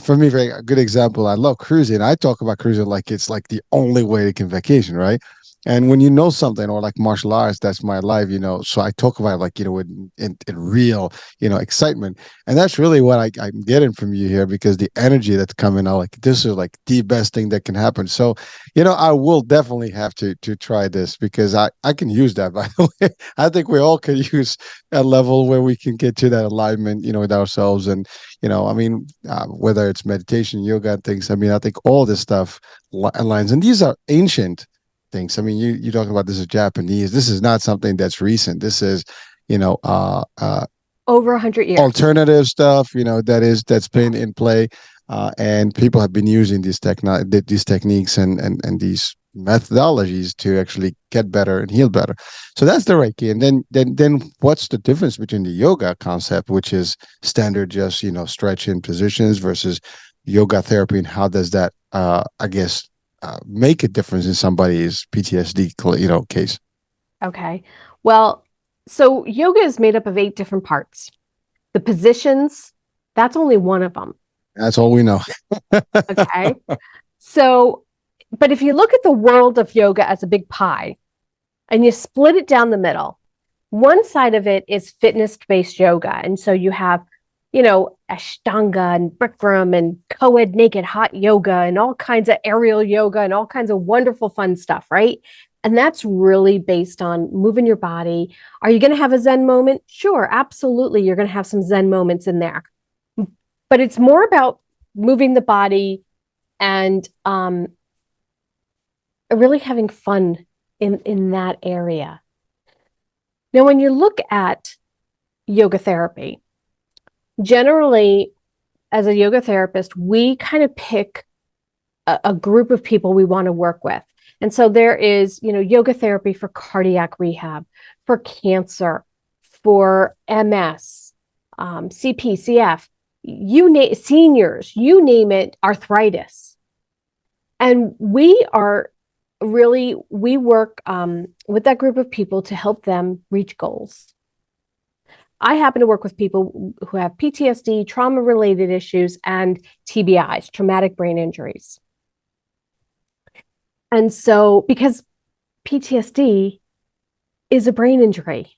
for me, very a good example. I love cruising. I talk about cruising like it's like the only way to can vacation, right? And when you know something, or like martial arts, that's my life, so I talk about it like, in real, excitement. And that's really what I'm getting from you here, because the energy that's coming out, like this is like the best thing that can happen. So, I will definitely have to try this, because I can use that, by the way. I think we all can use a level where we can get to that alignment, with ourselves. And, I mean, whether it's meditation, yoga, and things, I mean, I think all this stuff aligns. And these are ancient things. I mean, you talking about this is Japanese. This is not something that's recent. This is, you know, uh, uh, Over 100 years. alternative stuff. That's been in play, and people have been using these techniques and these methodologies to actually get better and heal better. So that's the Reiki. And then what's the difference between the yoga concept, which is standard, just stretching positions, versus yoga therapy, and how does that, I guess, make a difference in somebody's PTSD, case? Okay. Well, so yoga is made up of 8 different parts. The positions, that's only one of them. That's all we know. Okay. So, but if you look at the world of yoga as a big pie and you split it down the middle, one side of it is fitness-based yoga. And so you have, Ashtanga and Bikram and co-ed naked hot yoga and all kinds of aerial yoga and all kinds of wonderful fun stuff, right? And that's really based on moving your body. Are you going to have a Zen moment? Sure, absolutely. You're going to have some Zen moments in there. But it's more about moving the body and really having fun in that area. Now, when you look at yoga therapy, generally, as a yoga therapist, we kind of pick a group of people we want to work with. And so there is, yoga therapy for cardiac rehab, for cancer, for MS, CP, CF, seniors, you name it, arthritis. And we work with that group of people to help them reach goals. I happen to work with people who have PTSD, trauma related issues, and TBIs, traumatic brain injuries. And so, because PTSD is a brain injury,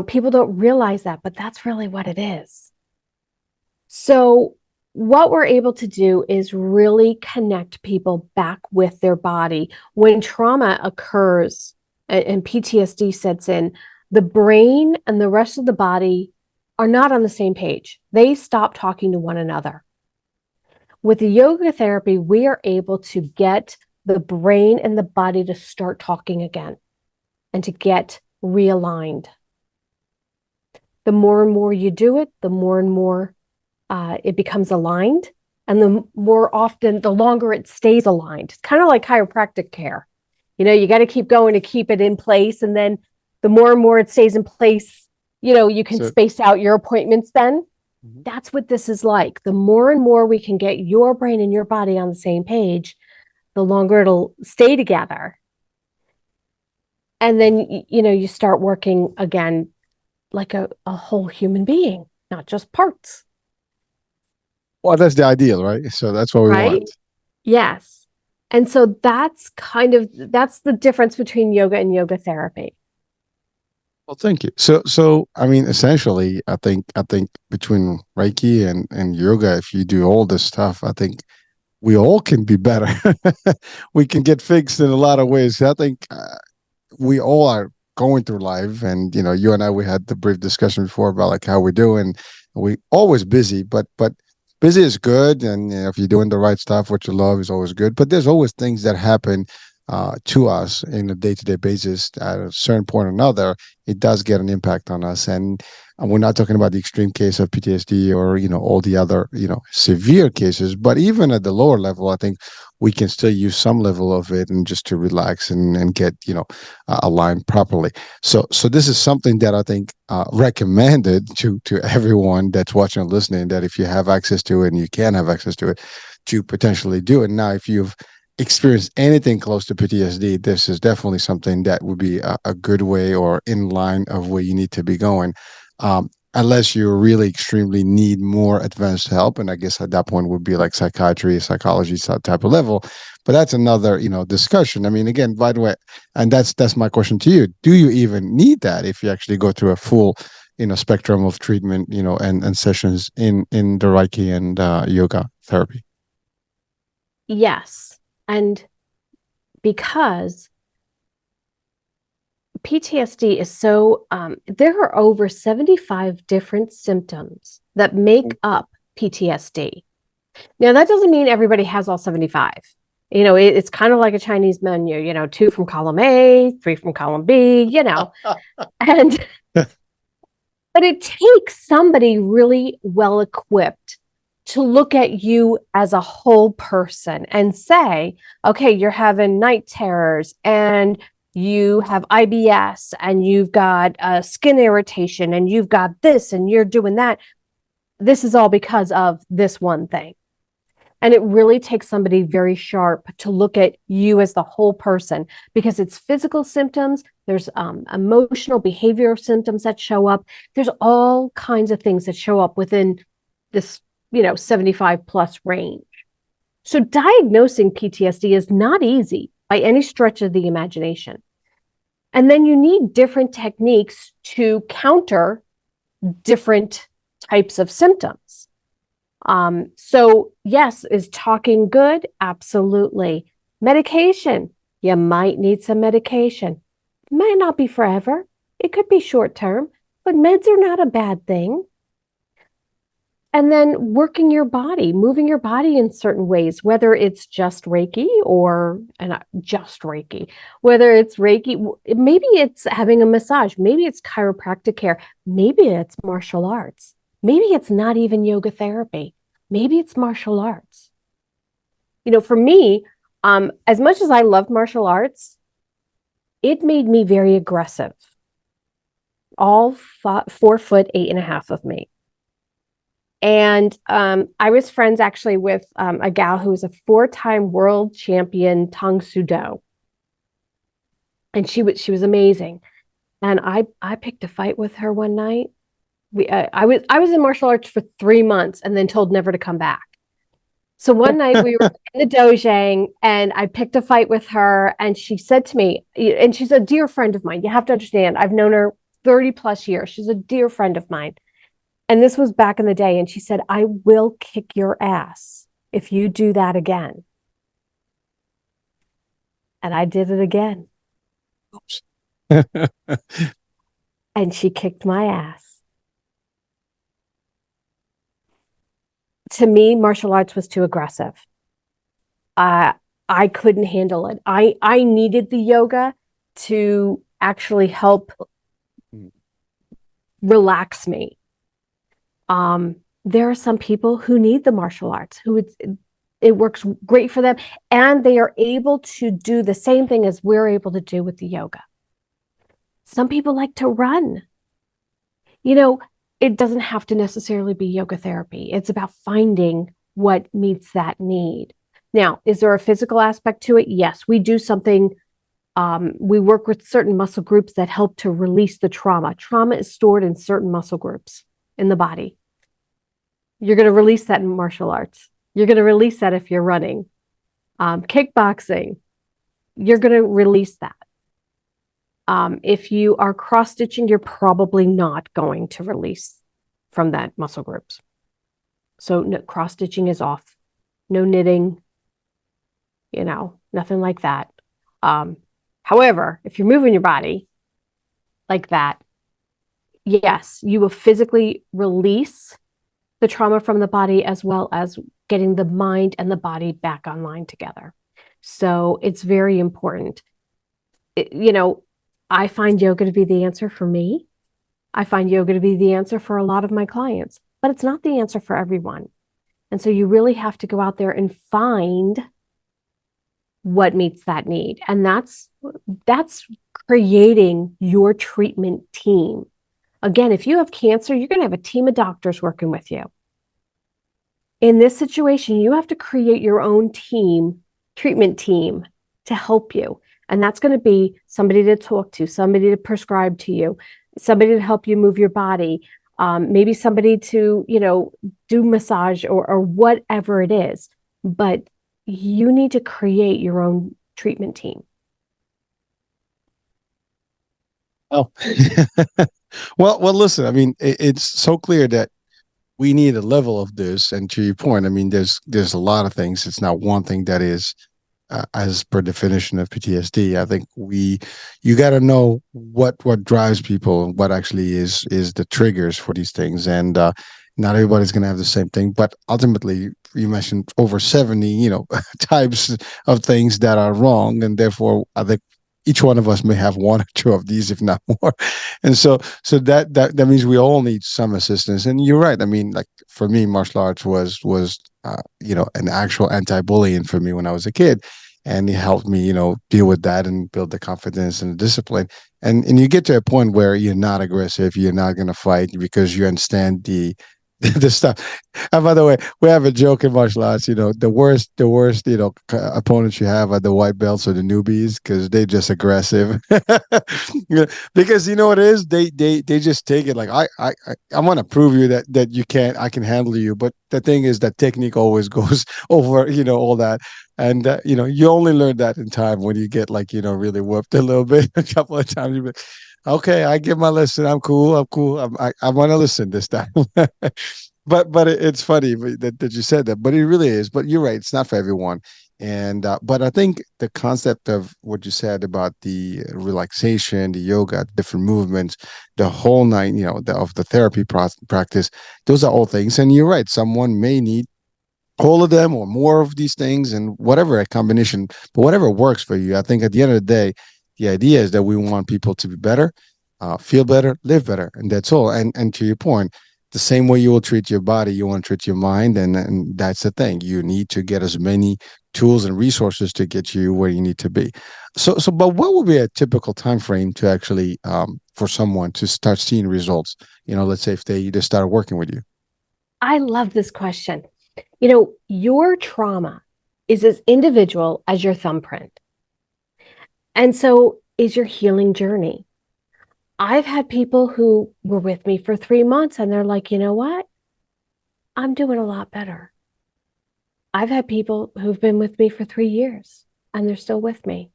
people don't realize that, but that's really what it is. So, what we're able to do is really connect people back with their body. When trauma occurs and PTSD sets in, the brain and the rest of the body are not on the same page. They stop talking to one another. With the yoga therapy, we are able to get the brain and the body to start talking again and to get realigned. The more and more you do it, the more and more it becomes aligned. And the more often, the longer it stays aligned. It's kind of like chiropractic care. You got to keep going to keep it in place. And then the more and more it stays in place, you can space out your appointments then. Mm-hmm. That's what this is like. The more and more we can get your brain and your body on the same page, the longer it'll stay together. And then, you start working again like a whole human being. not just parts, Well, that's the ideal, right? So that's what we right? want. Yes. And so that's the difference between yoga and yoga therapy. Well, thank you. So I mean, essentially, I think between Reiki and yoga, if you do all this stuff, I think we all can be better. We can get fixed in a lot of ways. I think we all are going through life, and you and I, we had the brief discussion before about like how we're doing. We always busy, but busy is good, and if you're doing the right stuff, what you love is always good. But there's always things that happen to us in a day-to-day basis. At a certain point or another, it does get an impact on us, and we're not talking about the extreme case of PTSD or all the other severe cases, but even at the lower level, I think we can still use some level of it and just to relax and get aligned properly. So this is something that I think recommended to everyone that's watching and listening, that if you have access to it and you can have access to it, to potentially do it. Now, if you've experienced anything close to PTSD, this is definitely something that would be a good way or in line of where you need to be going. Unless you really extremely need more advanced help, and I guess at that point would be like psychiatry, psychology type of level. But that's another discussion. I mean, again, by the way, and that's my question to you: do you even need that if you actually go through a full spectrum of treatment, and sessions in the Reiki and yoga therapy? Yes. And because PTSD is so, there are over 75 different symptoms that make up PTSD. Now, that doesn't mean everybody has all 75. It's kind of like a Chinese menu, two from column A, three from column B, and but it takes somebody really well equipped to look at you as a whole person and say, okay, you're having night terrors and you have IBS and you've got skin irritation and you've got this and you're doing that. This is all because of this one thing. And it really takes somebody very sharp to look at you as the whole person, because it's physical symptoms, there's emotional behavioral symptoms that show up. There's all kinds of things that show up within this, 75 plus range. So diagnosing PTSD is not easy by any stretch of the imagination. And then you need different techniques to counter different types of symptoms. So yes, is talking good? Absolutely. Medication. You might need some medication. It might not be forever. It could be short term, but meds are not a bad thing. And then working your body, moving your body in certain ways, whether it's just Reiki or not just Reiki, whether it's Reiki, maybe it's having a massage, maybe it's chiropractic care, maybe it's martial arts, maybe it's not even yoga therapy, maybe it's martial arts. For me, as much as I love martial arts, it made me very aggressive. All 4'8" and a half of me. And I was friends actually with a gal who was a 4-time world champion Tang Soo Do. And she was amazing. And I picked a fight with her one night. I was in martial arts for 3 months and then told never to come back. So one night we were in the dojang and I picked a fight with her, and she said to me, and she's a dear friend of mine. You have to understand, I've known her 30 plus years. She's a dear friend of mine. And this was back in the day. And she said, I will kick your ass if you do that again. And I did it again. Oops. And she kicked my ass. To me, martial arts was too aggressive. I couldn't handle it. I needed the yoga to actually help relax me. There are some people who need the martial arts, who it works great for them, and they are able to do the same thing as we're able to do with the yoga. Some people like to run. It doesn't have to necessarily be yoga therapy. It's about finding what meets that need. Now, is there a physical aspect to it? Yes, we do something. We work with certain muscle groups that help to release the trauma. Trauma is stored in certain muscle groups. in the body. You're going to release that in martial arts. You're going to release that if you're running. Kickboxing, you're going to release that. If you are cross-stitching, you're probably not going to release from that muscle groups. So no, cross-stitching is off. No knitting, nothing like that. However, if you're moving your body like that, yes, you will physically release the trauma from the body as well as getting the mind and the body back online together. So it's very important. I find yoga to be the answer for me. I find yoga to be the answer for a lot of my clients, but it's not the answer for everyone. And so you really have to go out there and find what meets that need. And that's creating your treatment team. Again, if you have cancer, you're going to have a team of doctors working with you. In this situation, you have to create your own treatment team to help you. And that's going to be somebody to talk to, somebody to prescribe to you, somebody to help you move your body, maybe somebody to, do massage or whatever it is. But you need to create your own treatment team. Oh, well, listen, I mean, it's so clear that we need a level of this. And to your point, I mean, there's a lot of things. It's not one thing that is as per definition of PTSD. I think you got to know what drives people and what actually is the triggers for these things. And not everybody's going to have the same thing, but ultimately, you mentioned over 70, types of things that are wrong, and therefore, I think each one of us may have one or two of these, if not more. And so that means we all need some assistance. And you're right. I mean, like for me, martial arts was an actual anti-bullying for me when I was a kid, and it helped me deal with that and build the confidence and the discipline. And you get to a point where you're not aggressive, you're not going to fight because you understand the stuff. And by the way, we have a joke in martial arts. The worst, opponents you have are the white belts or the newbies because they're just aggressive. Because you know what it is, they just take it like I want to prove you that you can't. I can handle you. But the thing is that technique always goes over all that. And you only learn that in time when you get really whooped a little bit a couple of times. You be, okay, I give my lesson. I'm cool. I'm cool. I want to listen this time. But it's funny that you said that. But it really is. But you're right. It's not for everyone. And but I think the concept of what you said about the relaxation, the yoga, different movements, the whole nine, of the therapy practice, those are all things. And you're right. Someone may need all of them or more of these things, and whatever a combination, but whatever works for you. I think at the end of the day, the idea is that we want people to be better, feel better, live better, and that's all. And to your point, the same way you will treat your body, you want to treat your mind, and that's the thing. You need to get as many tools and resources to get you where you need to be. But what would be a typical time frame to actually for someone to start seeing results? Let's say if they just started working with you. I love this question. Your trauma is as individual as your thumbprint. And so is your healing journey. I've had people who were with me for 3 months and they're like, you know what? I'm doing a lot better. I've had people who've been with me for 3 years and they're still with me.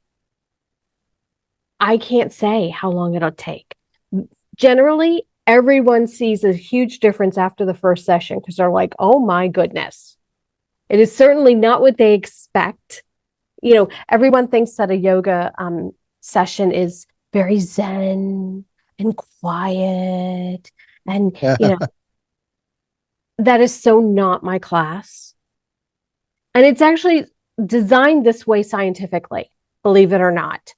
I can't say how long it'll take. Generally, everyone sees a huge difference after the first session because they're like, oh my goodness. It is certainly not what they expect. Everyone thinks that a yoga session is very zen and quiet. And, that is so not my class. And it's actually designed this way scientifically, believe it or not.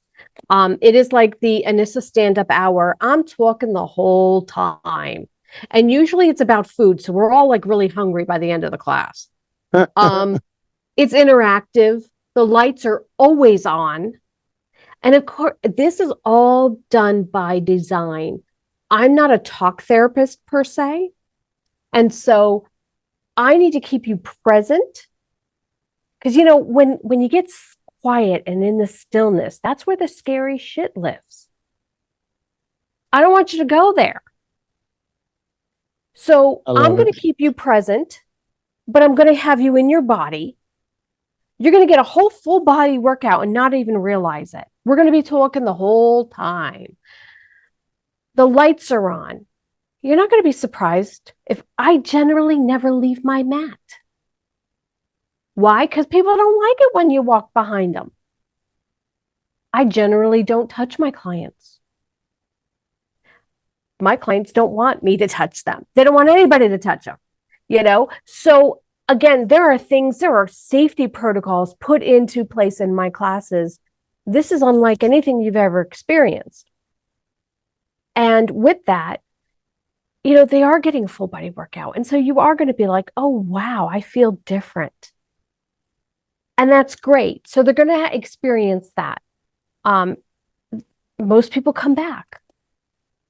It is like the Anissa stand-up hour. I'm talking the whole time. And usually it's about food. So we're all like really hungry by the end of the class. It's interactive. The lights are always on. And of course, this is all done by design. I'm not a talk therapist per se. And so I need to keep you present. Because, when you get quiet and in the stillness, that's where the scary shit lives. I don't want you to go there. So I I'm love going it. to keep you present, but I'm going to have you in your body. You're going to get a whole full body workout and not even realize it. We're going to be talking the whole time. The lights are on. You're not going to be surprised if I generally never leave my mat. Why? Because people don't like it when you walk behind them. I generally don't touch my clients. My clients don't want me to touch them. They don't want anybody to touch them, you know? So again, there are safety protocols put into place in my classes. This is unlike anything you've ever experienced. And with that, they are getting a full body workout. And so you are going to be like, oh, wow, I feel different. And that's great. So they're going to experience that. Um, Most people come back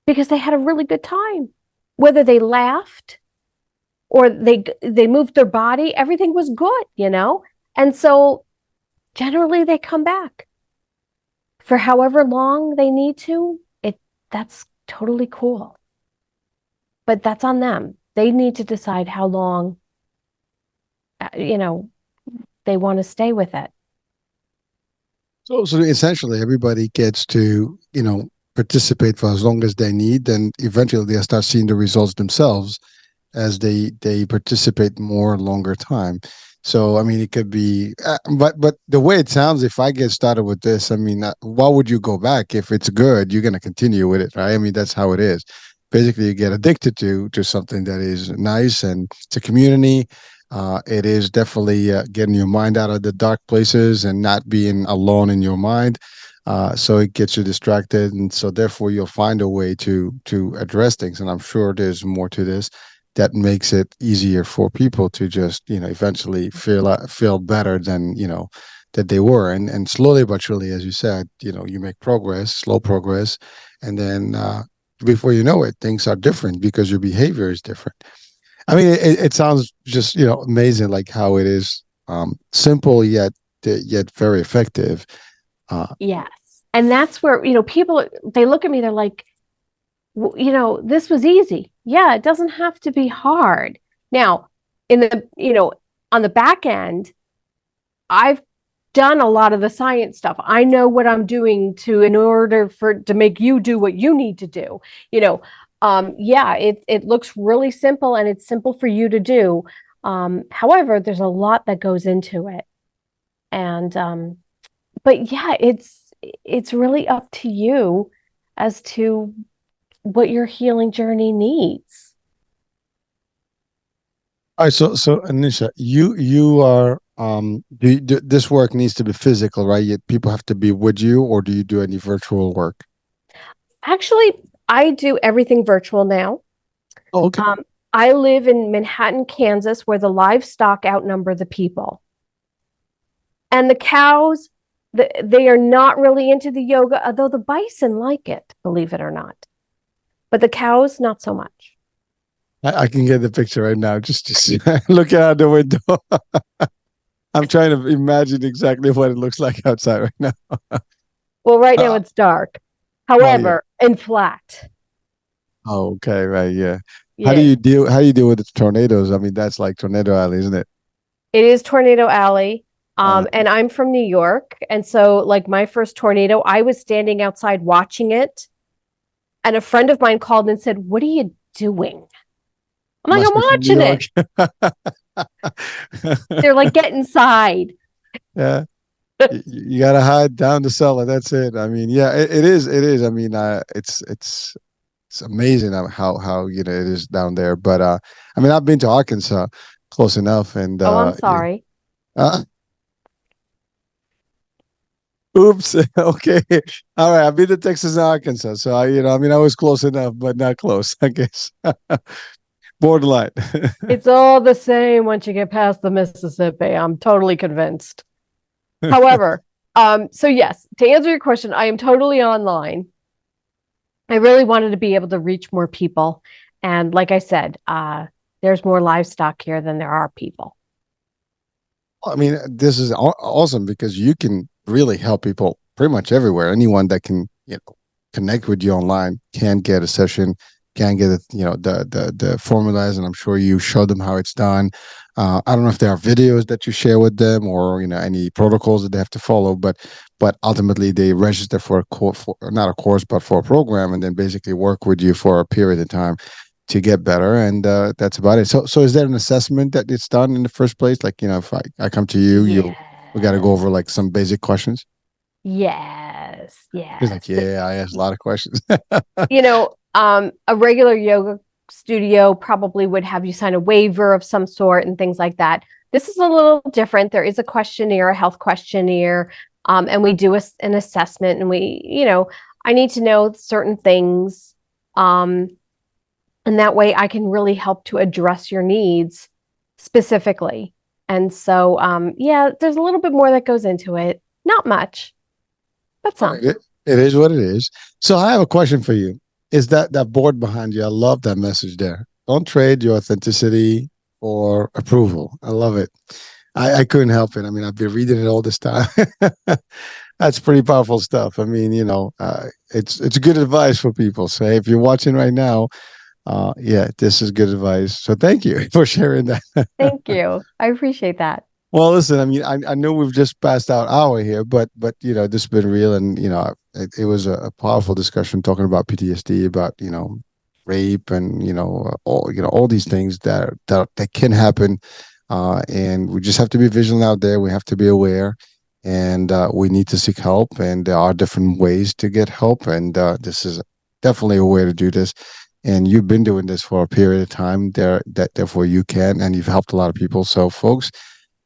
because they had a really good time, whether they laughed or they moved their body, everything was good. And so generally they come back for however long they need to. That's totally cool. But that's on them. They need to decide how long they want to stay with it. So essentially, everybody gets to, participate for as long as they need, then eventually they'll start seeing the results themselves as they participate more longer time. So I mean, it could be, but the way it sounds, if I get started with this, I mean, why would you go back? If it's good, you're gonna continue with it, right? I mean, that's how it is. Basically, you get addicted to something that is nice, and it's a community. It is definitely getting your mind out of the dark places and not being alone in your mind. So it gets you distracted, and so therefore you'll find a way to address things. And I'm sure there's more to this that makes it easier for people to just eventually feel better than that they were. And slowly but surely, as you said, you make progress, slow progress, and then before you know it, things are different because your behavior is different. I mean, it sounds just amazing, like how it is simple yet very effective. Yes. And that's where, people, they look at me, they're like, this was easy. Yeah, it doesn't have to be hard. Now, on the back end, I've done a lot of the science stuff. I know what I'm doing in order to make you do what you need to do. Yeah, it looks really simple and it's simple for you to do. However, there's a lot that goes into it. And but yeah, it's really up to you as to what your healing journey needs. All right, so Anisha, you are this work needs to be physical, right? Yet people have to be with you, or do you do any virtual work? Actually, I do everything virtual now. Oh, okay. Um, I live in Manhattan, Kansas, where the livestock outnumber the people. And the cows, they are not really into the yoga, although the bison like it, believe it or not. But the cows, not so much. I can get the picture right now. Just look out the window. I'm trying to imagine exactly what it looks like outside right now. Well, right now Uh, it's dark. oh yeah. However, and flat. Oh, okay, right, yeah. Yeah, How do you deal with the tornadoes? I mean, that's like tornado alley, isn't it? it is Tornado Alley. Uh, And I'm from New York. And so, like, my first tornado, I was standing outside watching it. And a friend of mine called and said, "What are you doing?" I'm like, must "I'm be from New watching it." York. They're like, "Get inside." Yeah. You gotta hide down the cellar. That's it. I mean, yeah, it is. It is. I mean, it's amazing how it is down there. But I mean, I've been to Arkansas close enough, and Oh, I'm yeah. sorry. Uh, oops. Okay. All right. I've been to Texas and Arkansas, so I mean, I was close enough, but not close, I guess. Borderline. It's all the same once you get past the Mississippi. I'm totally convinced. However, so yes, to answer your question, I am totally online. I really wanted to be able to reach more people. And like I said, there's more livestock here than there are people. I mean, this is awesome because you can really help people pretty much everywhere. Anyone that can, connect with you online can get a session can't get it, the formulas, and I'm sure you show them how it's done. I don't know if there are videos that you share with them, or any protocols that they have to follow, but ultimately they register for a course, for not a course, but for a program, and then basically work with you for a period of time to get better, and that's about it. So is there an assessment that it's done in the first place? Like, if I come to you, we got to go over Yes. like some basic questions. Yes. He's like, Yes. yeah, I asked a lot of questions. A regular yoga studio probably would have you sign a waiver of some sort and things like that. This is a little different. There is a questionnaire, a health questionnaire, and we do an assessment, and I need to know certain things. Um, and that way I can really help to address your needs specifically. And so, yeah, there's a little bit more that goes into it. Not much, but All some. right, it is what it is. So I have a question for you. Is that board behind you? I love that message there. Don't trade your authenticity for approval. I love it. I couldn't help it. I mean, I've been reading it all this time. That's pretty powerful stuff. I mean, it's good advice for people. So hey, if you're watching right now, yeah, this is good advice. So thank you for sharing that. Thank you. I appreciate that. Well, listen, I mean, I know we've just passed out hour here, but this has been real, and it was a powerful discussion talking about PTSD, about rape, and all these things that can happen, and we just have to be vigilant out there. We have to be aware, and we need to seek help, and there are different ways to get help, and this is definitely a way to do this. And you've been doing this for a period of time there, that therefore you can, and you've helped a lot of people. So, folks,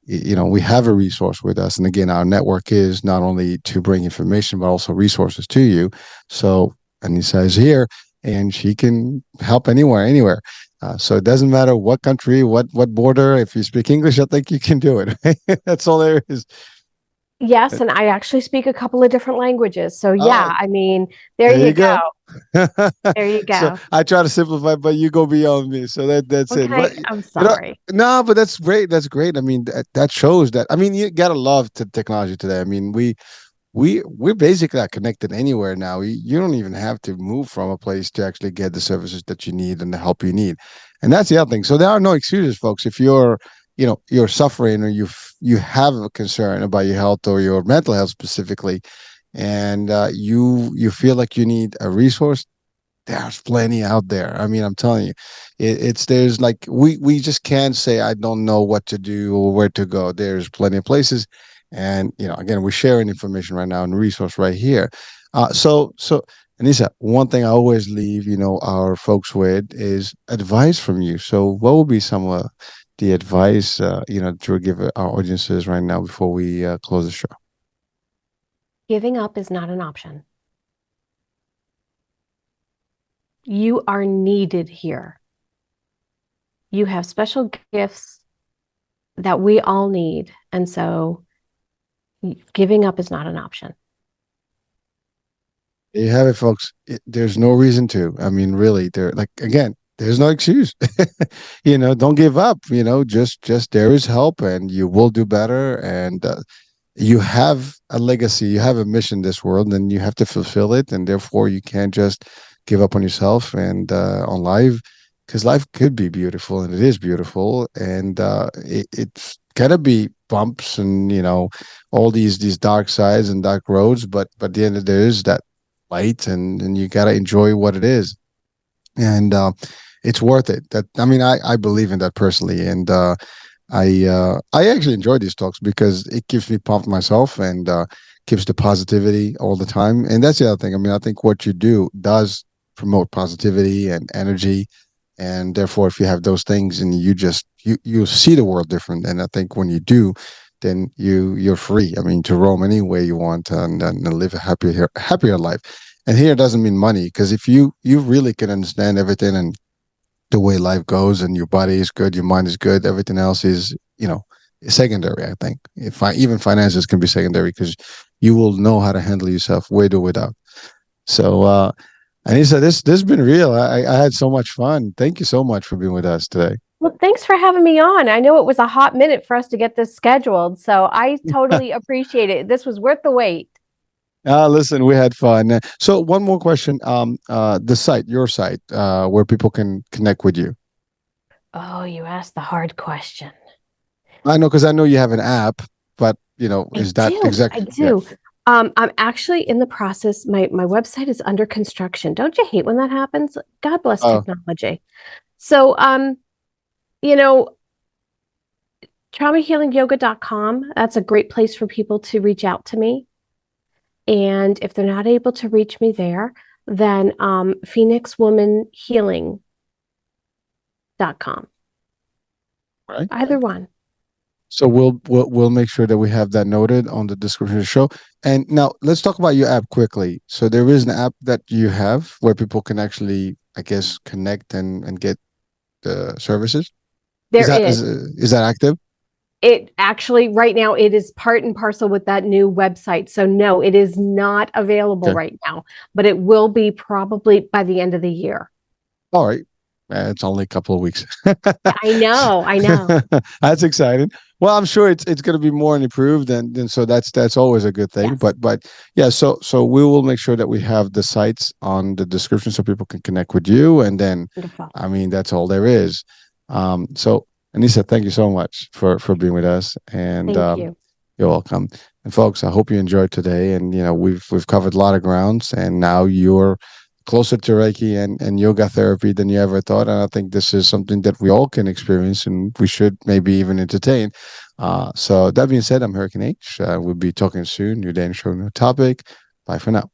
we have a resource with us, and again, our network is not only to bring information but also resources to you. So Anissa is here, and she can help anywhere. So it doesn't matter what country, what border. If you speak English, I think you can do it. That's all there is. Yes, and I actually speak a couple of different languages. So Oh, yeah, I mean, there there you you go. go. There you So go. I try to simplify, but you go beyond me. So that's it. But Okay, I'm sorry. no, but that's great. That's great. I mean, that shows that. I mean, you gotta love technology today. I mean, we're basically not connected anywhere now. You don't even have to move from a place to actually get the services that you need and the help you need, and that's the other thing. So there are no excuses, folks. If you're suffering, or you have a concern about your health or your mental health specifically, and you feel like you need a resource, there's plenty out there. I mean, I'm telling you, it's there's like we just can't say I don't know what to do or where to go. There's plenty of places, and again, we're sharing information right now and resource right here. So Anissa, one thing I always leave our folks with is advice from you. So what would be some of the advice to give our audiences right now before we close the show? Giving up is not an option. You are needed here. You have special gifts that we all need. And so giving up is not an option. There you have it, folks. There's no reason to. I mean, really, there. Like again, there's no excuse. Don't give up. Just there is help, and you will do better. And you have a legacy, you have a mission in this world, and you have to fulfill it. And therefore, you can't just give up on yourself and on life, because life could be beautiful, and it is beautiful. And it's gonna be bumps, and all these dark sides and dark roads. But the end of there is that light, and you gotta enjoy what it is, and it's worth it. That I mean, I believe in that personally, and I actually enjoy these talks because it keeps me pumped myself, and keeps the positivity all the time. And that's the other thing. I mean, I think what you do does promote positivity and energy, and therefore, if you have those things, and you see the world different. And I think when you do, then you're free. I mean, to roam any way you want, and live a happier life. And here doesn't mean money, because if you really can understand everything, and the way life goes, and your body is good, your mind is good, everything else is secondary. I think if even finances can be secondary, because you will know how to handle yourself with or without. So Anissa, this has been real. I had so much fun. Thank you so much for being with us today. Well, thanks for having me on. I know it was a hot minute for us to get this scheduled, so I totally appreciate it. This was worth the wait. Listen, we had fun. So one more question. The site, your site, where people can connect with you. Oh, you asked the hard question. I know because I know you have an app, but I is that do. I exact? Yeah. do. I'm actually in the process. My website is under construction. Don't you hate when that happens? God bless Oh, technology. So, you know, traumahealingyoga.com, that's a great place for people to reach out to me. And if they're not able to reach me there, then phoenixwomanhealing.com. right. Either one. So we'll make sure that we have that noted on the description of the show. And now let's talk about your app quickly. So there is an app that you have where people can actually, I guess, connect and get the services. Is There that is. is that active? It actually, right now, it is part and parcel with that new website. So, no, it is not available Okay. right now, but it will be probably by the end of the year. All right. It's only a couple of weeks. I know. I know. That's exciting. Well, I'm sure it's going to be more improved, and so that's always a good thing. Yes. But yeah, so we will make sure that we have the sites on the description so people can connect with you, and then, Wonderful. I mean, that's all there is. So Anissa, thank you so much for being with us, and Thank you. you're welcome. And folks, I hope you enjoyed today. And we've covered a lot of grounds, and now you're closer to Reiki and yoga therapy than you ever thought. And I think this is something that we all can experience, and we should maybe even entertain. So that being said, I'm Hurricane H. We'll be talking soon. New day and show, new topic. Bye for now.